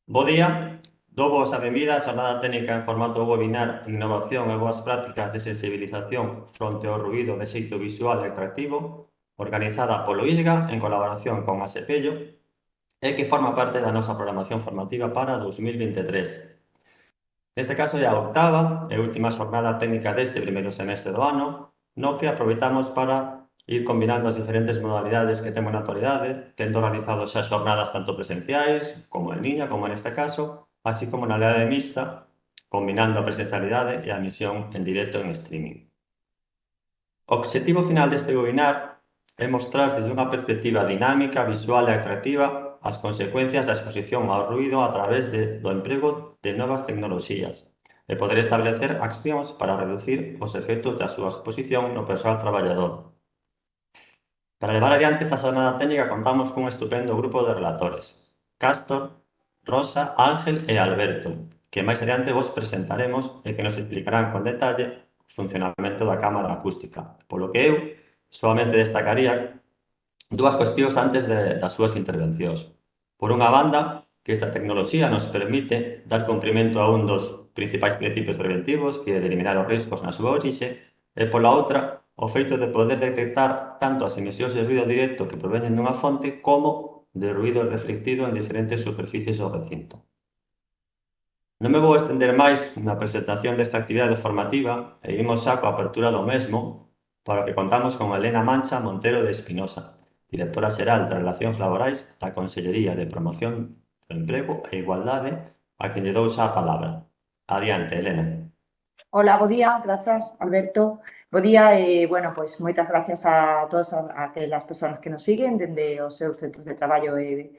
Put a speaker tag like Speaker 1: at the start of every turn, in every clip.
Speaker 1: Bo día, dou-vos a benvida á xornada técnica en formato webinar Innovación e boas prácticas de sensibilización fronte ao ruído de xeito visual e atractivo, organizada polo ISGA en colaboración con ASEPELLO e que forma parte da nosa programación formativa para 2023. Neste caso é a octava e última xornada técnica deste primeiro semestre do ano, no que aproveitamos para ir combinando as diferentes modalidades que temos na actualidade, tendo realizado xa xornadas tanto presenciais, como en liña, como neste caso, así como na realidade mixta, combinando a presencialidade e a emisión en directo en streaming. O obxectivo final deste webinar é mostrar desde unha perspectiva dinámica, visual e atractiva as consecuencias da exposición ao ruído a través do emprego de novas tecnoloxías e poder establecer accións para reducir os efectos da súa exposición no persoal traballador. Para levar adiante esta xornada técnica contamos cun estupendo grupo de relatores: Castor, Rosa, Ángel e Alberto, que máis adiante vos presentaremos e que nos explicarán con detalle o funcionamento da cámara acústica, polo que eu solamente destacaría dúas cuestións antes das súas intervencións. Por unha banda, que esta tecnoloxía nos permite dar cumprimento a un dos principais principios preventivos, que é de eliminar os riscos na súa orixe, e pola outra, o feito de poder detectar tanto as emisións de ruido directo que proveñen dunha fonte como de ruido reflectido en diferentes superficies do recinto. Non me vou estender máis na presentación desta actividade formativa e imos xa coa apertura do mesmo, para o que contamos con Elena Mancha Montero de Espinosa, Directora Xeral de Relacións Laborais da Consellería de Promoción do Emprego e Igualdade, a quen lle dou xa a palabra. Adiante, Elena.
Speaker 2: Hola, bo día, grazas, Alberto. Bo día e, bueno, pois moitas gracias a todas aquelas persoas que nos siguen dende os seus centros de traballo e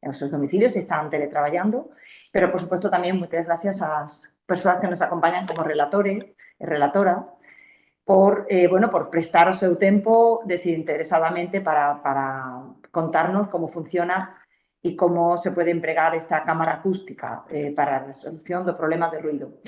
Speaker 2: os seus domicilios e están teletraballando, pero, por suposto, tamén moitas gracias ás persoas que nos acompañan como relatore e relatora por, bueno, por prestar o seu tempo desinteresadamente para contarnos como funciona e como se pode empregar esta cámara acústica para a resolución do problema de ruido.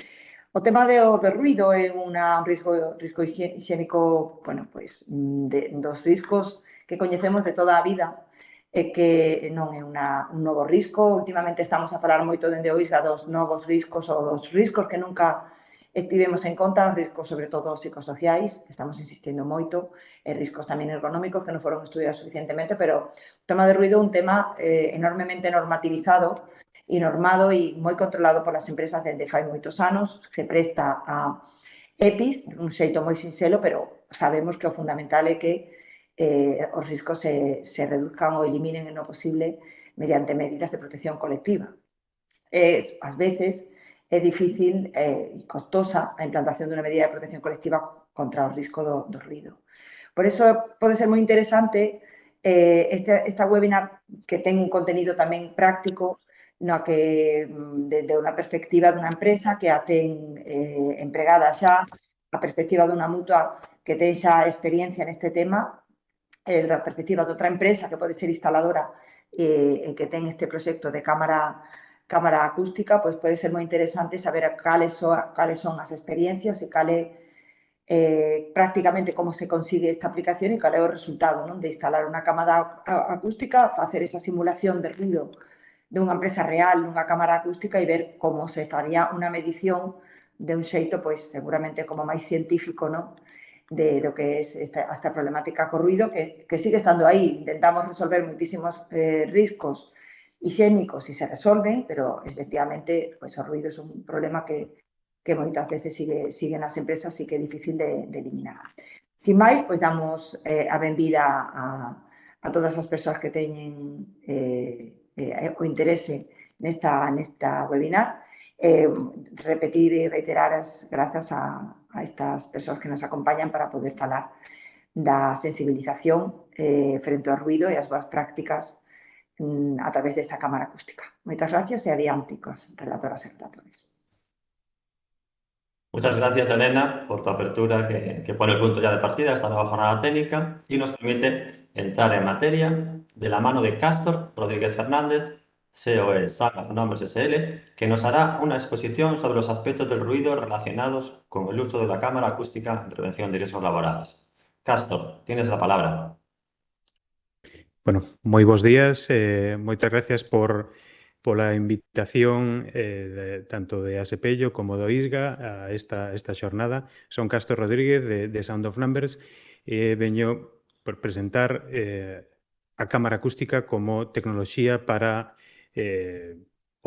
Speaker 2: O tema do ruido é un risco higiénico, bueno, pois, dos riscos que coñecemos de toda a vida e que non é un novo risco. Últimamente estamos a falar moito dende o ISGA dos novos riscos ou dos riscos que nunca estivemos en conta, os riscos sobre todo psicosociais, que estamos insistindo moito, e riscos tamén ergonómicos que non foron estudiados suficientemente, pero o tema do ruido é un tema enormemente normativizado e normado e moi controlado polas empresas dende fai moitos anos. Se presta a EPIs, un xeito moi sinxelo, pero sabemos que o fundamental é que os riscos se reduzcan ou eliminen en o posible mediante medidas de protección colectiva. Ás veces é difícil e costosa a implantación dunha medida de protección colectiva contra o risco do ruido. Por iso pode ser moi interesante esta webinar que ten un contenido tamén práctico no que, desde unha perspectiva dunha empresa que a ten empregada xa, a perspectiva dunha mutua que ten xa experiencia neste tema, a perspectiva de outra empresa que pode ser instaladora e que ten este proxecto de cámara acústica, pois pode ser moi interesante saber cales son as experiencias e cale prácticamente como se consigue esta aplicación e cal é o resultado, non? De instalar unha cámara acústica, facer esa simulación de ruido dunha empresa real, nunha cámara acústica e ver como se faría unha medición de un xeito, pois, seguramente como máis científico, non? Do que é esta problemática co ruido, que sigue estando aí. Intentamos resolver moitísimos riscos higiénicos e se resolven, pero, efectivamente, pois, o ruido é un problema que moitas veces sigue nas empresas e que é difícil de eliminar. Sin máis, pois, damos a benvida a todas as persoas que teñen o interese nesta webinar, repetir e reiterar as grazas a estas persoas que nos acompañan para poder falar da sensibilización frente ao ruido e as boas prácticas a través desta cámara acústica. Moitas gracias e adiante cos relatoras e relatores.
Speaker 1: Muchas gracias, Elena, por tu apertura que pone el punto ya de partida a esta nueva jornada técnica y nos permite entrar en materia de la mano de Castor Rodríguez Fernández, CEO de Saga Nombres SL, que nos hará una exposición sobre los aspectos del ruido relacionados con el uso de la cámara acústica en prevención de riesgos laborales. Castor, tienes la palabra.
Speaker 3: Bueno, moi bons días, moitas gracias pola invitación tanto de Asepello como do ISGA a esta xornada. Son Castro Rodríguez de Sound of Numbers e veño por presentar a cámara acústica como tecnoloxía para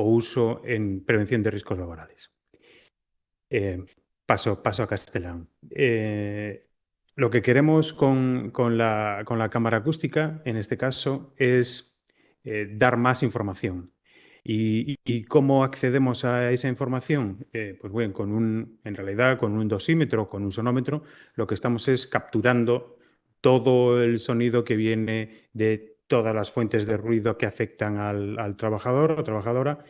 Speaker 3: o uso en prevención de riscos laborales. Paso a castelán. Lo que queremos con la cámara acústica, en este caso, es dar más información. ¿Y cómo accedemos a esa información? Pues bien, en realidad, con un dosímetro, con un sonómetro, lo que estamos es capturando todo el sonido que viene de todas las fuentes de ruido que afectan al trabajador o trabajadora.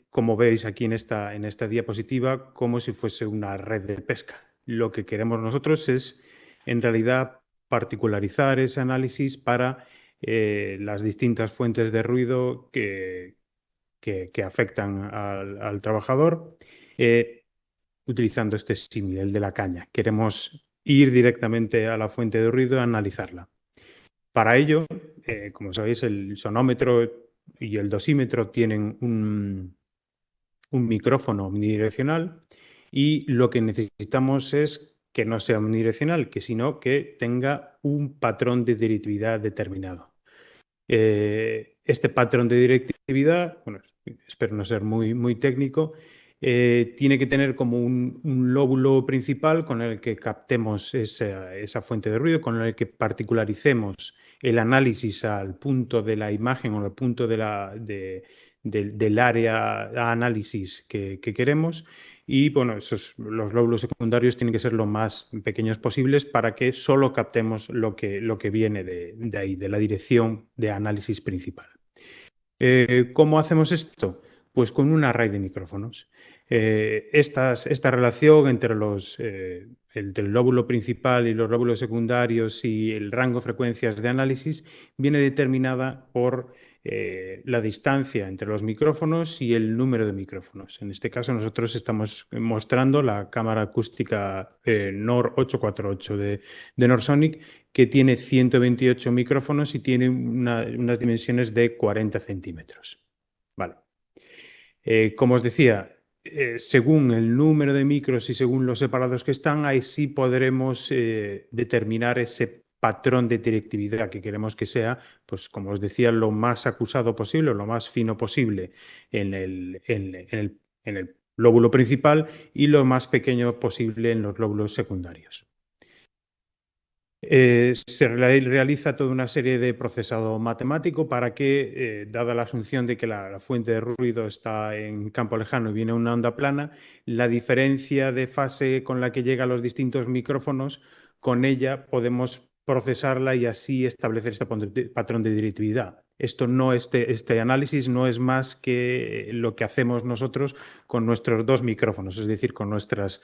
Speaker 3: Como veis aquí en esta diapositiva, como si fuese una red de pesca. Lo que queremos nosotros es, en realidad, particularizar ese análisis para las distintas fuentes de ruido que afectan al trabajador, utilizando este símil, el de la caña. Queremos ir directamente a la fuente de ruido y analizarla. Para ello, como sabéis, el sonómetro y el dosímetro tienen un micrófono omnidireccional y lo que necesitamos es que no sea omnidireccional, sino que tenga un patrón de directividad determinado. Este patrón de directividad, bueno, espero no ser muy técnico, tiene que tener como un lóbulo principal con el que captemos esa fuente de ruido, con el que particularicemos el análisis al punto de la imagen o al punto del área a análisis que queremos. Y bueno, los lóbulos secundarios tienen que ser lo más pequeños posibles para que solo captemos lo que viene de ahí, de la dirección de análisis principal. ¿Cómo hacemos esto? Pues con un array de micrófonos. Esta relación entre el lóbulo principal y los lóbulos secundarios y el rango de frecuencias de análisis viene determinada por la distancia entre los micrófonos y el número de micrófonos. En este caso nosotros estamos mostrando la cámara acústica NOR 848 de Norsonic, que tiene 128 micrófonos y tiene unas dimensiones de 40 centímetros. Vale. Como os decía, según el número de micros y según los separados que están, ahí sí podremos determinar ese patrón de directividad que queremos que sea, pues como os decía, lo más acusado posible, lo más fino posible en el lóbulo principal y lo más pequeño posible en los lóbulos secundarios. Se realiza toda una serie de procesado matemático para que, dada la asunción de que la fuente de ruido está en campo lejano y viene una onda plana, la diferencia de fase con la que llega a los distintos micrófonos, con ella podemos procesarla y así establecer este patrón de directividad. Este análisis no es más que lo que hacemos nosotros con nuestros dos micrófonos, es decir, con nuestros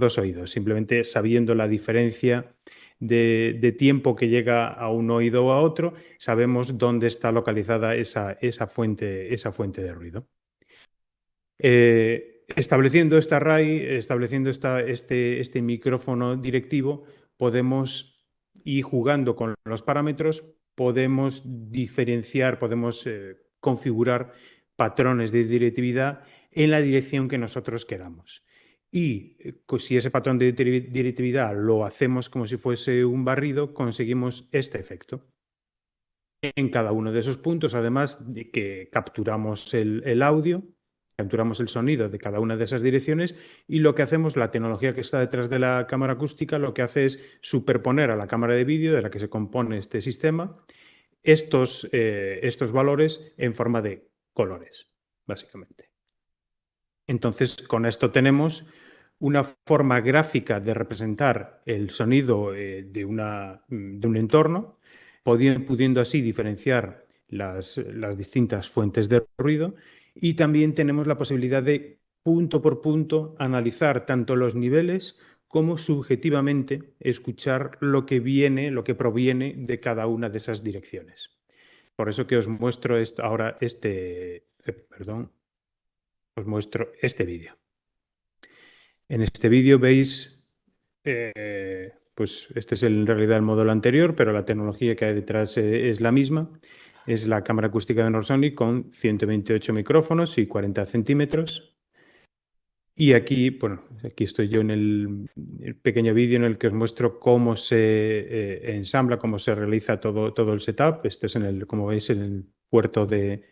Speaker 3: dos oídos, simplemente sabiendo la diferencia de tiempo que llega a un oído o a otro, sabemos dónde está localizada esa fuente de ruido. Estableciendo este array, estableciendo este micrófono directivo, podemos ir jugando con los parámetros, podemos diferenciar, podemos configurar patrones de directividad en la dirección que nosotros queramos. Y si ese patrón de directividad lo hacemos como si fuese un barrido, conseguimos este efecto. En cada uno de esos puntos, además de que capturamos el audio, capturamos el sonido de cada una de esas direcciones y lo que hacemos, la tecnología que está detrás de la cámara acústica, lo que hace es superponer a la cámara de vídeo de la que se compone este sistema estos valores en forma de colores, básicamente. Entonces, con esto tenemos una forma gráfica de representar el sonido de un entorno, pudiendo así diferenciar las distintas fuentes de ruido, y también tenemos la posibilidad de, punto por punto, analizar tanto los niveles como subjetivamente escuchar lo que proviene de cada una de esas direcciones. Por eso que os muestro ahora os muestro este vídeo. En este vídeo veis pues este es en realidad el modelo anterior, pero la tecnología que hay detrás es la misma. Es la cámara acústica de Norsonic con 128 micrófonos y 40 centímetros. Y aquí, bueno, aquí estoy yo en el pequeño vídeo en el que os muestro cómo se ensambla, cómo se realiza todo el setup. Este es, como veis, en el puerto de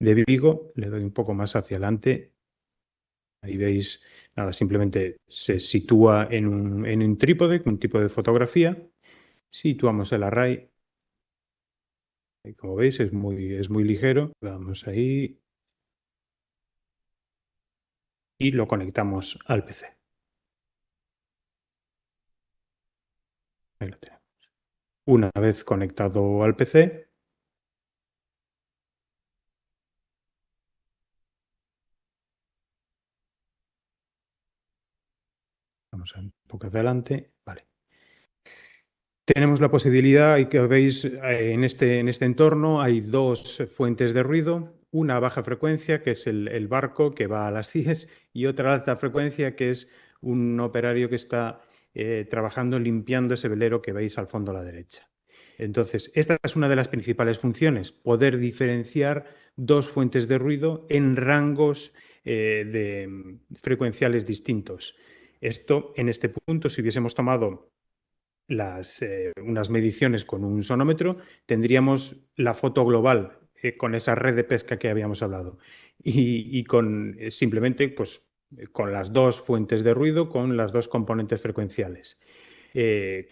Speaker 3: Vigo. Le doy un poco más hacia adelante. Ahí veis, nada, simplemente se sitúa en un trípode, un tipo de fotografía. Situamos el array. Y como veis, es muy ligero. Vamos ahí. Y lo conectamos al PC. Ahí lo tenemos. Una vez conectado al PC, vamos a un poco hacia adelante. Vale. Tenemos la posibilidad, y que veis en este entorno, hay dos fuentes de ruido. Una a baja frecuencia, que es el barco que va a las CIES, y otra alta frecuencia, que es un operario que está trabajando limpiando ese velero que veis al fondo a la derecha. Entonces, esta es una de las principales funciones, poder diferenciar dos fuentes de ruido en rangos frecuenciales distintos. Esto, en este punto, si hubiésemos tomado unas mediciones con un sonómetro, tendríamos la foto global con esa red de pesca que habíamos hablado y con simplemente pues, con las dos fuentes de ruido, con las dos componentes frecuenciales.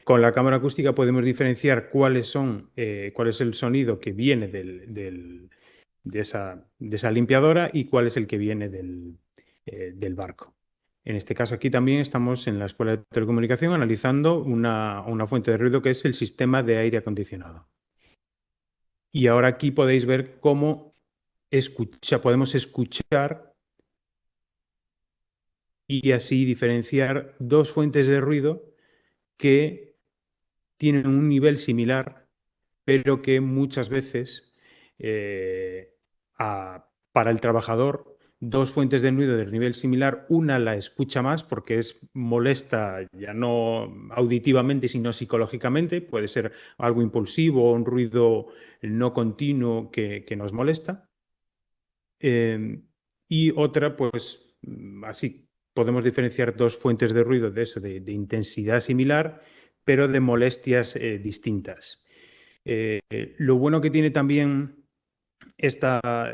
Speaker 3: Con la cámara acústica podemos diferenciar cuál es el sonido que viene de esa limpiadora y cuál es el que viene del barco. En este caso aquí también estamos en la Escuela de Telecomunicación analizando una fuente de ruido que es el sistema de aire acondicionado. Y ahora aquí podéis ver cómo podemos escuchar y así diferenciar dos fuentes de ruido que tienen un nivel similar, pero que muchas veces para el trabajador dos fuentes de ruido de nivel similar, una la escucha más porque es molesta ya no auditivamente sino psicológicamente, puede ser algo impulsivo o un ruido no continuo que nos molesta. Y otra, pues así podemos diferenciar dos fuentes de ruido de eso, de intensidad similar, pero de molestias distintas. Lo bueno que tiene también esta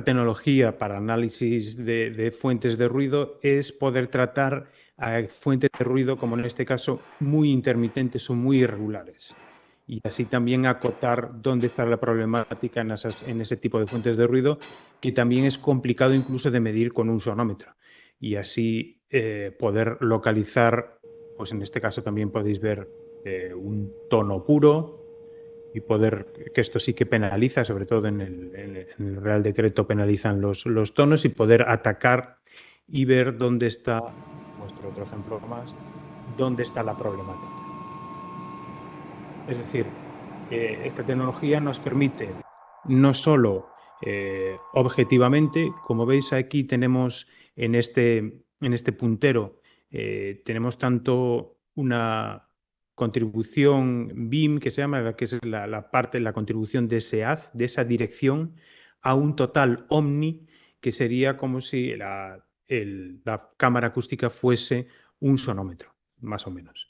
Speaker 3: tecnología para análisis de fuentes de ruido es poder tratar a fuentes de ruido, como en este caso, muy intermitentes o muy irregulares. Y así también acotar dónde está la problemática en ese tipo de fuentes de ruido, que también es complicado incluso de medir con un sonómetro. Y así poder localizar, pues en este caso también podéis ver un tono puro, y que esto sí que penaliza, sobre todo en el Real Decreto penalizan los tonos, y poder atacar y ver dónde está, muestro otro ejemplo más, dónde está la problemática. Es decir, esta tecnología nos permite no solo objetivamente, como veis aquí tenemos en este puntero, tenemos tanto una contribución BIM, que se llama, que es la contribución de ese haz, de esa dirección, a un total omni, que sería como si la cámara acústica fuese un sonómetro, más o menos.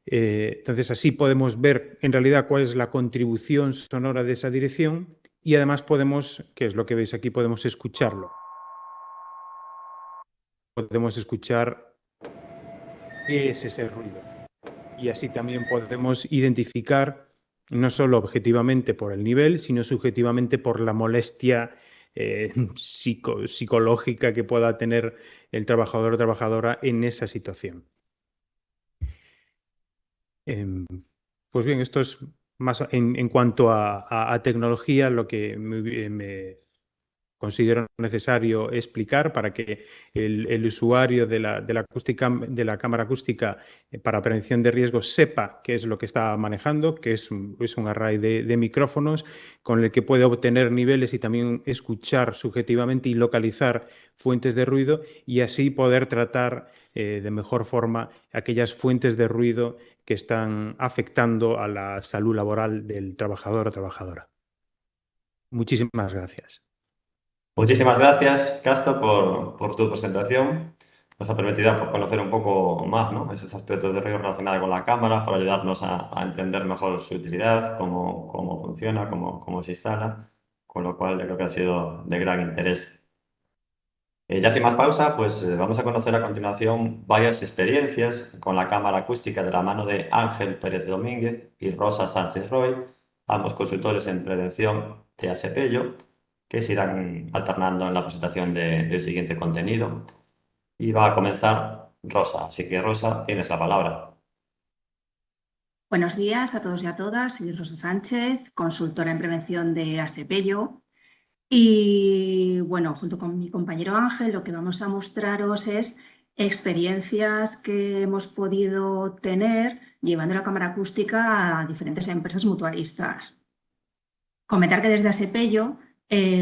Speaker 3: Entonces así podemos ver en realidad cuál es la contribución sonora de esa dirección, y además podemos, que es lo que veis aquí, podemos escucharlo. Podemos escuchar qué es ese ruido. Y así también podemos identificar, no solo objetivamente por el nivel, sino subjetivamente por la molestia psicológica que pueda tener el trabajador o trabajadora en esa situación. Pues bien, esto es más en cuanto a tecnología, lo que considero necesario explicar para que el usuario de la cámara acústica para prevención de riesgos sepa qué es lo que está manejando, que es un array de micrófonos con el que puede obtener niveles y también escuchar subjetivamente y localizar fuentes de ruido y así poder tratar de mejor forma aquellas fuentes de ruido que están afectando a la salud laboral del trabajador o trabajadora. Muchísimas gracias.
Speaker 1: Muchísimas gracias, Casto, por tu presentación. Nos ha permitido pues, conocer un poco más, ¿no?, esos aspectos de riesgo relacionados con la cámara para ayudarnos a entender mejor su utilidad, cómo funciona, cómo se instala, con lo cual yo creo que ha sido de gran interés. Ya sin más pausa, pues vamos a conocer a continuación varias experiencias con la cámara acústica de la mano de Ángel Pérez Domínguez y Rosa Sánchez Roy, ambos consultores en prevención de ASPELLO, que se irán alternando en la presentación del siguiente contenido. Y va a comenzar Rosa, así que Rosa, tienes la palabra.
Speaker 4: Buenos días a todos y a todas, soy Rosa Sánchez, consultora en prevención de ASPELLO. Y bueno, junto con mi compañero Ángel, lo que vamos a mostraros es experiencias que hemos podido tener llevando la cámara acústica a diferentes empresas mutualistas. Comentar que desde ASPELLO,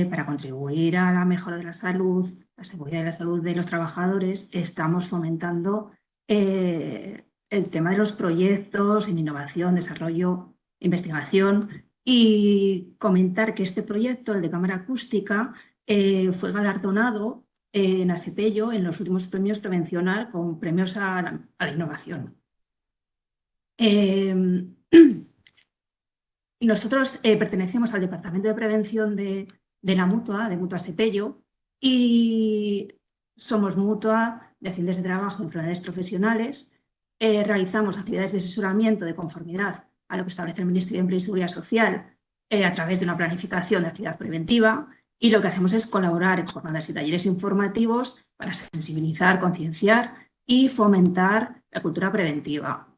Speaker 4: para contribuir a la mejora de la salud, la seguridad y la salud de los trabajadores, estamos fomentando el tema de los proyectos en innovación, desarrollo, investigación. Y comentar que este proyecto, el de cámara acústica, fue galardonado en ASPELLO en los últimos premios Prevencional con premios a la innovación. Nosotros pertenecemos al Departamento de Prevención de la Mutua, de Mutua ASPELLO, y somos mutua de accidentes de trabajo y enfermedades profesionales. Realizamos actividades de asesoramiento de conformidad a lo que establece el Ministerio de Empleo y Seguridad Social a través de una planificación de actividad preventiva, y lo que hacemos es colaborar en jornadas y talleres informativos para sensibilizar, concienciar y fomentar la cultura preventiva.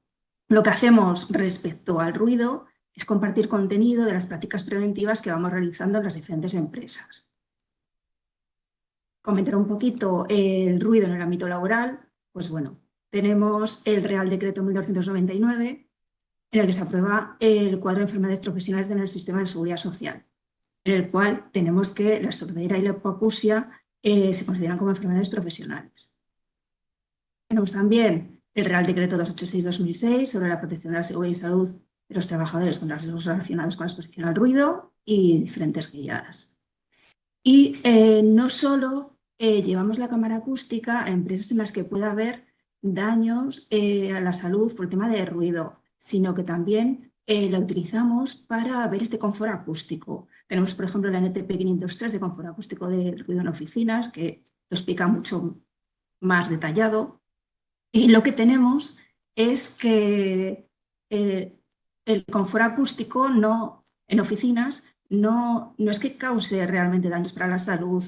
Speaker 4: Lo que hacemos respecto al ruido es compartir contenido de las prácticas preventivas que vamos realizando en las diferentes empresas. Comentar un poquito el ruido en el ámbito laboral. Pues bueno, tenemos el Real Decreto 1299, en el que se aprueba el cuadro de enfermedades profesionales en el sistema de seguridad social, en el cual tenemos que la sordera y la hipoacusia se consideran como enfermedades profesionales. Tenemos también el Real Decreto 286/2006 sobre la protección de la seguridad y salud de los trabajadores contra los riesgos relacionados con la exposición al ruido y diferentes guías. Y no solo llevamos la cámara acústica a empresas en las que pueda haber daños a la salud por el tema de ruido, sino que también la utilizamos para ver este confort acústico. Tenemos, por ejemplo, la NTP 503 de confort acústico de ruido en oficinas, que lo explica mucho más detallado. Y lo que tenemos es que el confort acústico en oficinas no es que cause realmente daños para la salud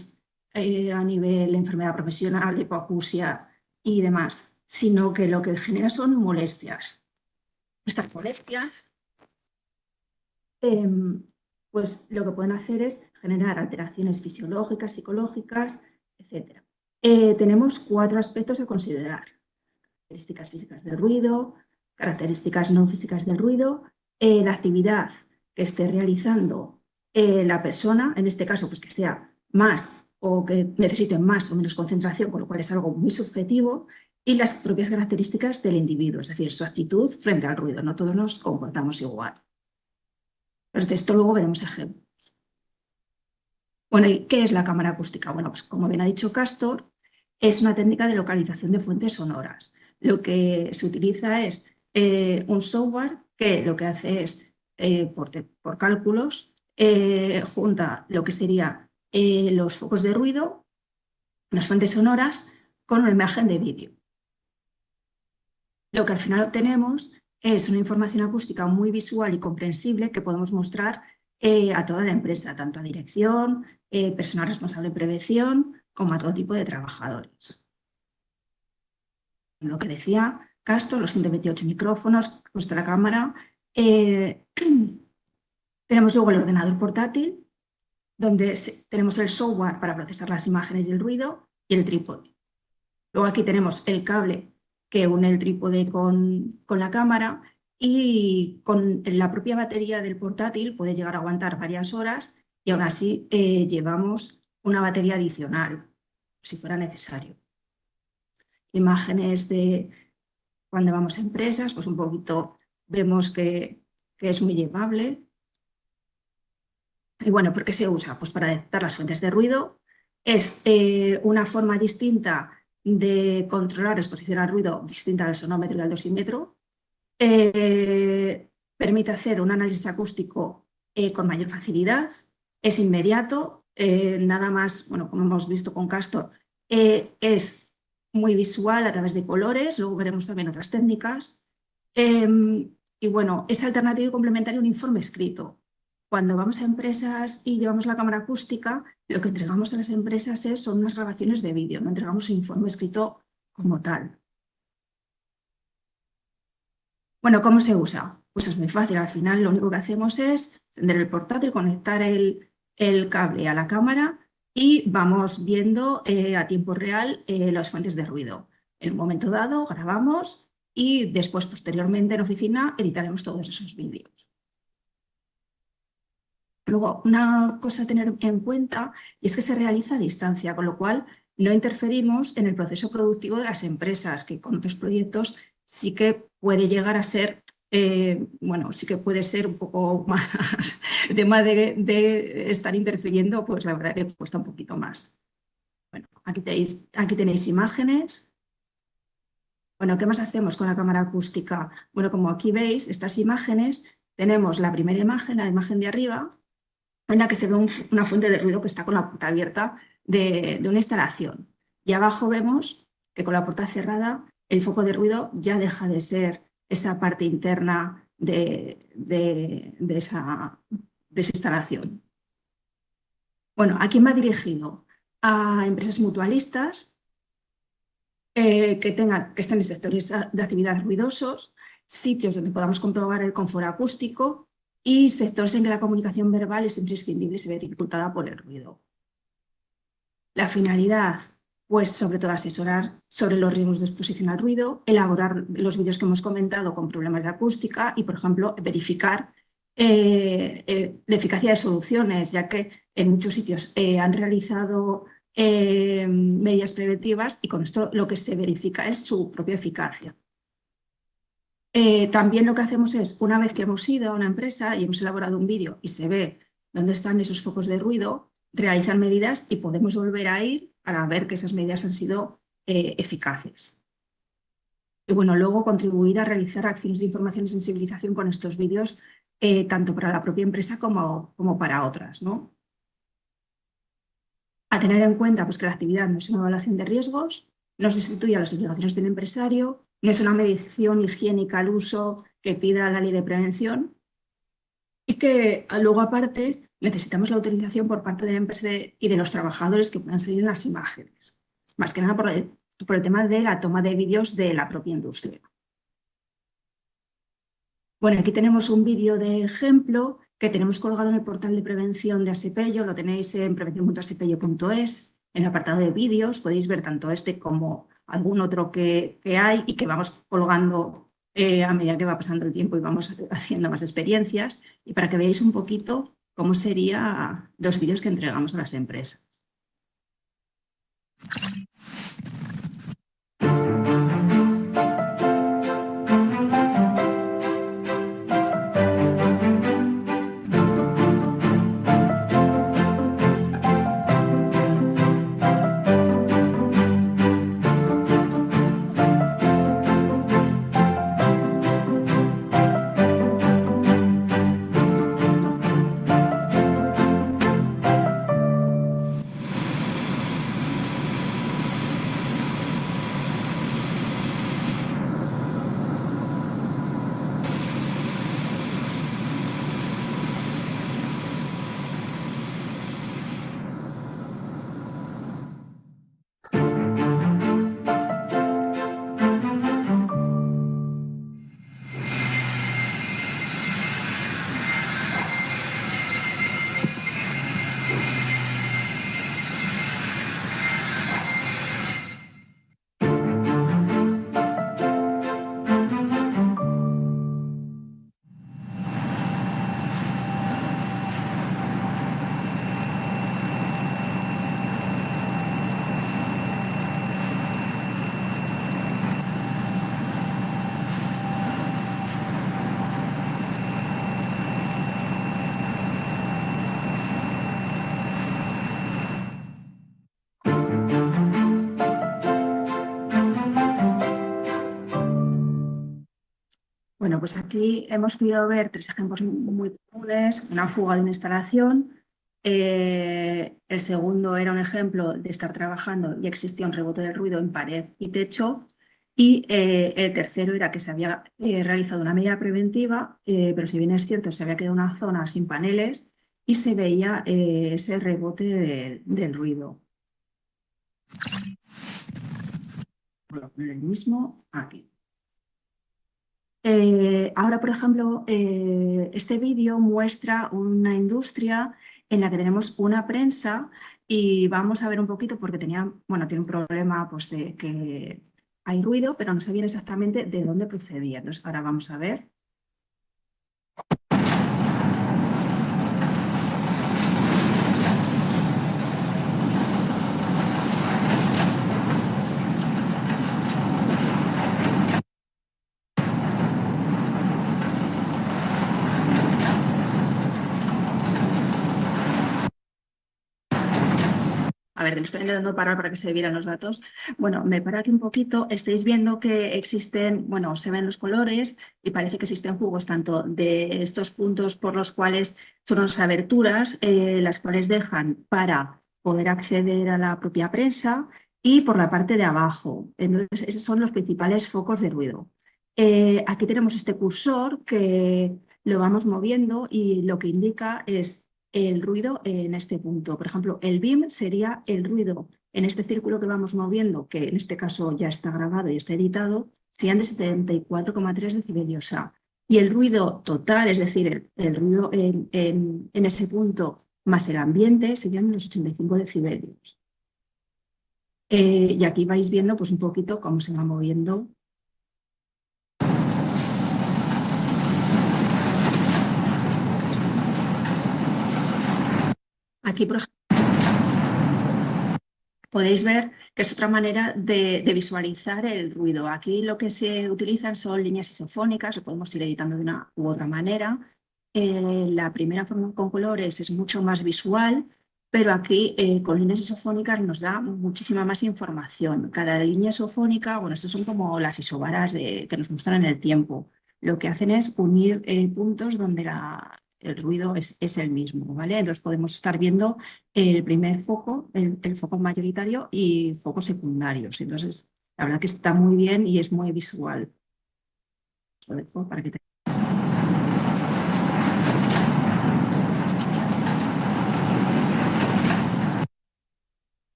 Speaker 4: a nivel de enfermedad profesional, hipoacusia y demás, sino que lo que genera son molestias. Estas molestias, pues lo que pueden hacer es generar alteraciones fisiológicas, psicológicas, etc. Tenemos 4 aspectos a considerar: características físicas del ruido, características no físicas del ruido, la actividad que esté realizando la persona, en este caso pues que sea más o que necesite más o menos concentración, con lo cual es algo muy subjetivo, y las propias características del individuo, es decir, su actitud frente al ruido. No todos nos comportamos igual. Pues de esto luego veremos ejemplos. Bueno, ¿y qué es la cámara acústica? Bueno, pues como bien ha dicho Castor, es una técnica de localización de fuentes sonoras. Lo que se utiliza es un software que lo que hace es, por cálculos, junta lo que serían los focos de ruido, las fuentes sonoras, con una imagen de vídeo. Lo que al final obtenemos es una información acústica muy visual y comprensible que podemos mostrar a toda la empresa, tanto a dirección, personal responsable de prevención, como a todo tipo de trabajadores. Lo que decía Castor, los 128 micrófonos, justo la cámara. Tenemos luego el ordenador portátil, donde tenemos el software para procesar las imágenes y el ruido y el trípode. Luego aquí tenemos el cable que une el trípode con la cámara y con la propia batería del portátil puede llegar a aguantar varias horas y aún así llevamos una batería adicional, si fuera necesario. Imágenes de cuando vamos a empresas, pues un poquito vemos que es muy llevable. Y bueno, ¿por qué se usa? Pues para detectar las fuentes de ruido. Es una forma distinta de controlar exposición al ruido, distinta al sonómetro y al dosímetro. Permite hacer un análisis acústico con mayor facilidad. Es inmediato. Nada más, bueno, como hemos visto con Castor, es muy visual a través de colores. Luego veremos también otras técnicas. Y bueno, es alternativo y complementario a un informe escrito. Cuando vamos a empresas y llevamos la cámara acústica, lo que entregamos a las empresas son unas grabaciones de vídeo, no entregamos un informe escrito como tal. Bueno, ¿cómo se usa? Pues es muy fácil, al final lo único que hacemos es encender el portátil, conectar el cable a la cámara y vamos viendo a tiempo real las fuentes de ruido. En un momento dado grabamos y después, posteriormente, en oficina editaremos todos esos vídeos. Luego, una cosa a tener en cuenta y es que se realiza a distancia, con lo cual no interferimos en el proceso productivo de las empresas, que con otros proyectos sí que puede llegar a ser, bueno, sí que puede ser un poco más, el tema de estar interfiriendo, pues la verdad que cuesta un poquito más. Bueno, aquí tenéis imágenes. Bueno, ¿qué más hacemos con la cámara acústica? Bueno, como aquí veis, estas imágenes, tenemos la primera imagen, la imagen de arriba, en la que se ve una fuente de ruido que está con la puerta abierta de una instalación. Y abajo vemos que con la puerta cerrada el foco de ruido ya deja de ser esa parte interna de esa instalación. Bueno, ¿a quién va dirigido? A empresas mutualistas que estén en sectores de actividad ruidosos, sitios donde podamos comprobar el confort acústico y sectores en que la comunicación verbal es imprescindible y se ve dificultada por el ruido. La finalidad, pues sobre todo asesorar sobre los riesgos de exposición al ruido, elaborar los vídeos que hemos comentado con problemas de acústica y, por ejemplo, verificar la eficacia de soluciones, ya que en muchos sitios han realizado medidas preventivas y con esto lo que se verifica es su propia eficacia. También lo que hacemos es, una vez que hemos ido a una empresa y hemos elaborado un vídeo y se ve dónde están esos focos de ruido, realizar medidas y podemos volver a ir para ver que esas medidas han sido eficaces. Y bueno, luego contribuir a realizar acciones de información y sensibilización con estos vídeos, tanto para la propia empresa como para otras, ¿no? A tener en cuenta pues, que la actividad no es una evaluación de riesgos, no sustituye a las obligaciones del empresario, no es una medición higiénica al uso que pida la ley de prevención y que luego aparte necesitamos la autorización por parte de la empresa y de los trabajadores que puedan salir en las imágenes, más que nada por el tema de la toma de vídeos de la propia industria. Bueno, aquí tenemos un vídeo de ejemplo que tenemos colgado en el portal de prevención de Asepello, lo tenéis en prevención.asepello.es, en el apartado de vídeos podéis ver tanto este como algún otro que hay y que vamos colgando a medida que va pasando el tiempo y vamos haciendo más experiencias y para que veáis un poquito cómo serían los vídeos que entregamos a las empresas. Bueno, pues aquí hemos podido ver 3 ejemplos muy comunes. Una fuga de una instalación. El segundo era un ejemplo de estar trabajando y existía un rebote del ruido en pared y techo. Y el tercero era que se había realizado una medida preventiva, pero si bien es cierto, se había quedado una zona sin paneles y se veía ese rebote del ruido. Bueno, el mismo aquí. Ahora, por ejemplo, este vídeo muestra una industria en la que tenemos una prensa y vamos a ver un poquito porque tiene un problema pues, de que hay ruido, pero no se sabía exactamente de dónde procedía. Entonces, ahora vamos a ver. A ver, que lo estoy intentando parar para que se vieran los datos. Bueno, me paro aquí un poquito. Estáis viendo que existen, bueno, se ven los colores y parece que existen jugos tanto de estos puntos por los cuales son las aberturas, las cuales dejan para poder acceder a la propia prensa y por la parte de abajo. Entonces, esos son los principales focos de ruido. Aquí tenemos este cursor que lo vamos moviendo y lo que indica es el ruido en este punto. Por ejemplo, el BIM sería el ruido en este círculo que vamos moviendo, que en este caso ya está grabado y está editado, serían de 74,3 decibelios A. Y el ruido total, es decir, el ruido en ese punto más el ambiente, serían los 85 decibelios. Y aquí vais viendo pues, un poquito cómo se va moviendo. Aquí, por ejemplo, podéis ver que es otra manera de visualizar el ruido. Aquí lo que se utilizan son líneas isofónicas, lo podemos ir editando de una u otra manera. La primera forma con colores es mucho más visual, pero aquí con líneas isofónicas nos da muchísima más información. Cada línea isofónica, bueno, estos son como las isobaras que nos muestran en el tiempo. Lo que hacen es unir puntos donde el ruido es el mismo, ¿vale? Entonces podemos estar viendo el primer foco, el foco mayoritario y focos secundarios. Entonces, la verdad que está muy bien y es muy visual. Para que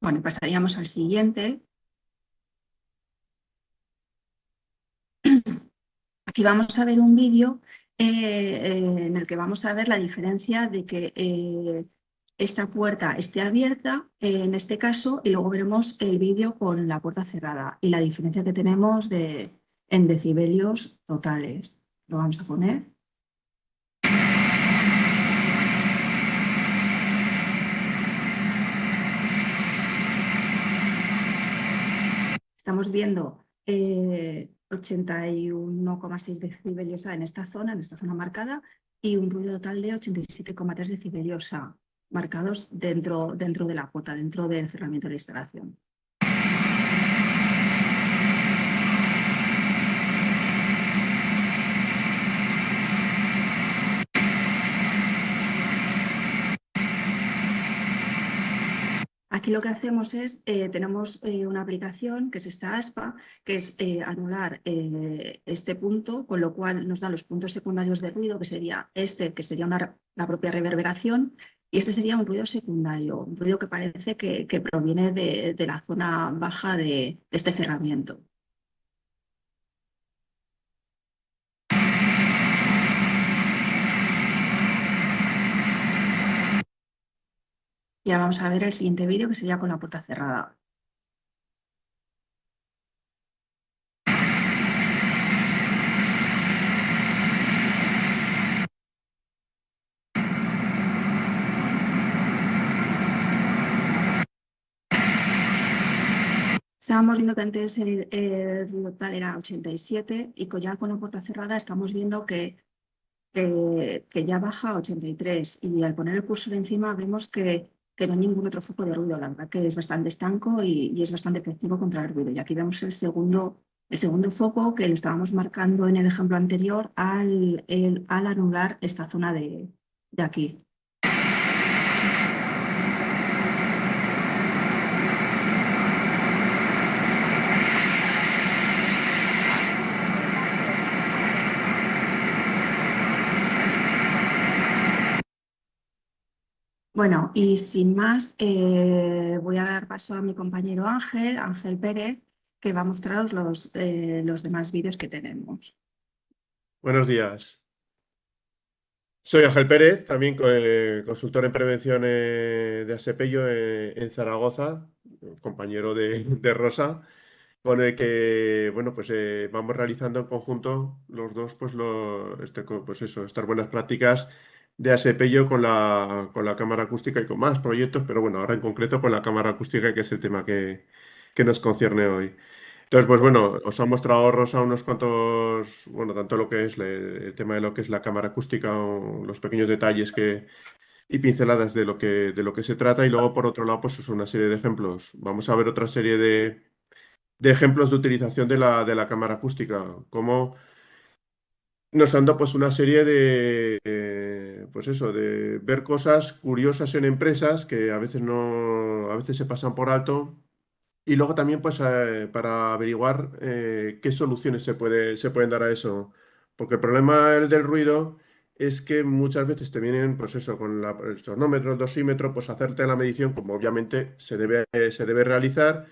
Speaker 4: Bueno, pasaríamos al siguiente. Aquí vamos a ver un vídeo en el que vamos a ver la diferencia de que esta puerta esté abierta, en este caso, y luego veremos el vídeo con la puerta cerrada y la diferencia que tenemos en decibelios totales. Lo vamos a poner. Estamos viendo 81,6 decibelios A en esta zona marcada, y un ruido total de 87,3 decibelios A, marcados dentro de la cuota, dentro del cerramiento de la instalación. Aquí lo que hacemos es, tenemos una aplicación que es esta ASPA, que es anular este punto, con lo cual nos da los puntos secundarios de ruido, que sería que sería la propia reverberación, y este sería un ruido secundario, un ruido que parece que proviene de la zona baja de este cerramiento. Y ahora vamos a ver el siguiente vídeo, que sería con la puerta cerrada. Estábamos viendo que antes el ruido total era 87 y ya con la puerta cerrada estamos viendo que ya baja a 83, y al poner el cursor encima vemos que no hay ningún otro foco de ruido. La verdad que es bastante estanco y es bastante efectivo contra el ruido. Y aquí vemos el segundo El segundo foco, que lo estábamos marcando en el ejemplo anterior, al anular esta zona de aquí. Bueno, y sin más, voy a dar paso a mi compañero Ángel Pérez, que va a mostraros los demás vídeos que tenemos.
Speaker 5: Buenos días. Soy Ángel Pérez, también consultor en prevención de Asepello en Zaragoza, compañero de Rosa, con el que bueno, pues, vamos realizando en conjunto los dos pues, estas buenas prácticas de Asepello con la cámara acústica y con más proyectos, pero bueno, ahora en concreto con la cámara acústica, que es el tema que nos concierne hoy. Entonces, pues bueno, os ha mostrado Rosa unos cuantos, bueno, tanto lo que es el tema de lo que es la cámara acústica, o los pequeños detalles y pinceladas de lo que se trata, y luego por otro lado, pues es una serie de ejemplos. Vamos a ver otra serie de ejemplos de utilización de la cámara acústica, como nos han dado pues una serie pues eso, de ver cosas curiosas en empresas que a veces no, a veces se pasan por alto. Y luego también, pues, para averiguar qué soluciones se pueden dar a eso. Porque el problema del ruido es que muchas veces te vienen, pues eso, con el sonómetro, el dosímetro, pues hacerte la medición, como obviamente se debe realizar,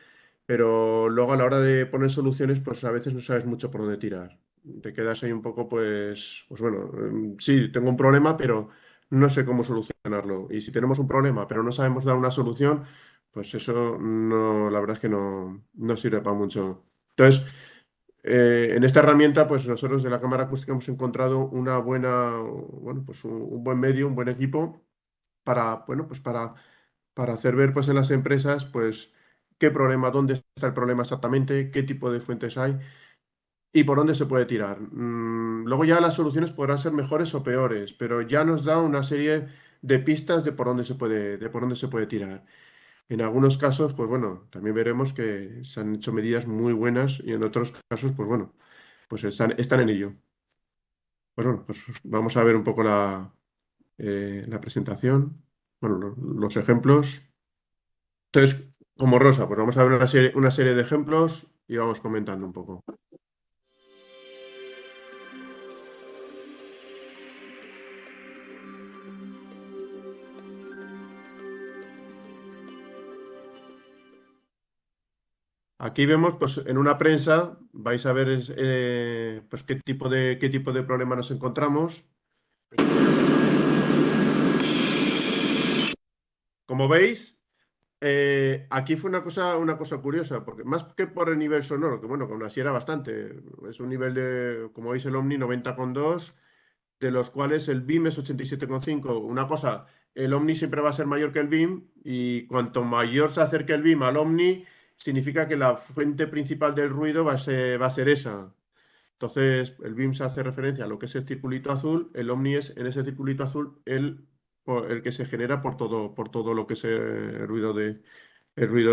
Speaker 5: pero luego a la hora de poner soluciones, pues a veces no sabes mucho por dónde tirar. Te quedas ahí un poco, pues bueno, sí, tengo un problema, pero no sé cómo solucionarlo. Y si tenemos un problema, pero no sabemos dar una solución, pues eso no, la verdad es que no sirve para mucho. Entonces, en esta herramienta, pues nosotros de la cámara acústica hemos encontrado bueno, pues un buen medio, un buen equipo para, bueno, pues para hacer ver pues en las empresas, pues qué problema, dónde está el problema exactamente, qué tipo de fuentes hay y por dónde se puede tirar. Luego ya las soluciones podrán ser mejores o peores, pero ya nos da una serie de pistas de de por dónde se puede tirar. En algunos casos, pues bueno, también veremos que se han hecho medidas muy buenas y en otros casos, pues bueno, pues están en ello. Pues bueno, pues vamos a ver un poco la presentación, bueno, los ejemplos. Entonces, como Rosa, pues vamos a ver una serie de ejemplos y vamos comentando un poco. Aquí vemos, pues en una prensa, vais a ver pues qué tipo de problema nos encontramos. Como veis, aquí fue una cosa curiosa, porque más que por el nivel sonoro, que bueno, que aún así era bastante, es un nivel de, como veis, el Omni 90,2, de los cuales el BIM es 87,5. Una cosa, el Omni siempre va a ser mayor que el BIM, y cuanto mayor se acerque el BIM al Omni, significa que la fuente principal del ruido va a ser esa. Entonces, el BIM se hace referencia a lo que es el circulito azul, el Omni es en ese circulito azul el que se genera por todo lo que es el ruido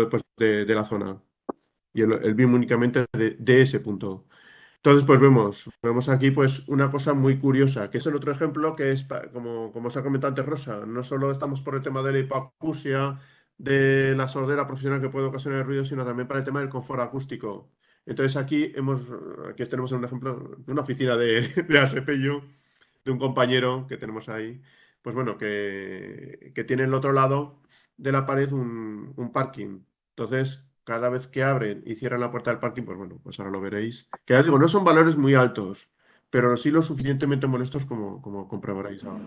Speaker 5: pues, de la zona. Y el BIM únicamente de ese punto. Entonces, pues vemos aquí pues una cosa muy curiosa, que es el otro ejemplo que es, como os ha comentado antes Rosa, no solo estamos por el tema de la hipoacusia, de la sordera profesional que puede ocasionar el ruido, sino también para el tema del confort acústico. Entonces aquí tenemos un ejemplo de una oficina de Asepello, de un compañero que tenemos ahí, pues bueno, que tiene en el otro lado de la pared un parking. Entonces, cada vez que abren y cierran la puerta del parking, pues bueno, pues ahora lo veréis. Que ya digo, no son valores muy altos, pero sí lo suficientemente molestos como comprobaréis ahora.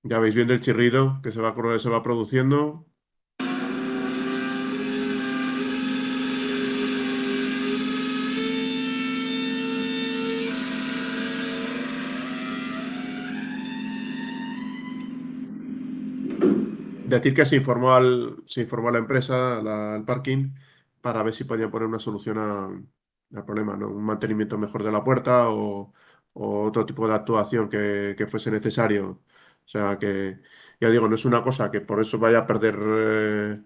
Speaker 5: Ya veis viendo el chirrido que se va produciendo. Decir que se informó a la empresa, al parking, para ver si podían poner una solución al problema, ¿no? Un mantenimiento mejor de la puerta o o otro tipo de actuación que fuese necesario. O sea que, ya digo, no es una cosa que por eso vaya a perder,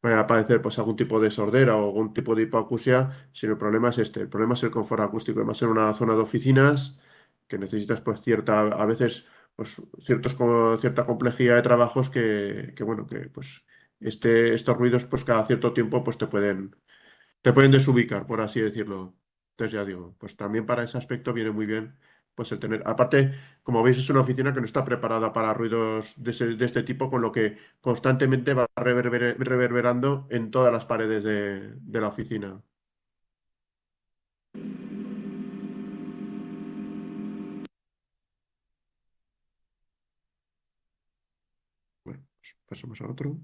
Speaker 5: vaya a padecer pues algún tipo de sordera o algún tipo de hipoacusia, sino el problema es este, el problema es el confort acústico. Además, en una zona de oficinas que necesitas pues a veces pues cierta complejidad de trabajos que bueno, que pues estos ruidos pues cada cierto tiempo pues te pueden desubicar, por así decirlo. Entonces ya digo, pues también para ese aspecto viene muy bien pues el tener. Aparte, como veis, es una oficina que no está preparada para ruidos de este tipo, con lo que constantemente va reverberando en todas las paredes de la oficina. Bueno, pues pasamos a otro.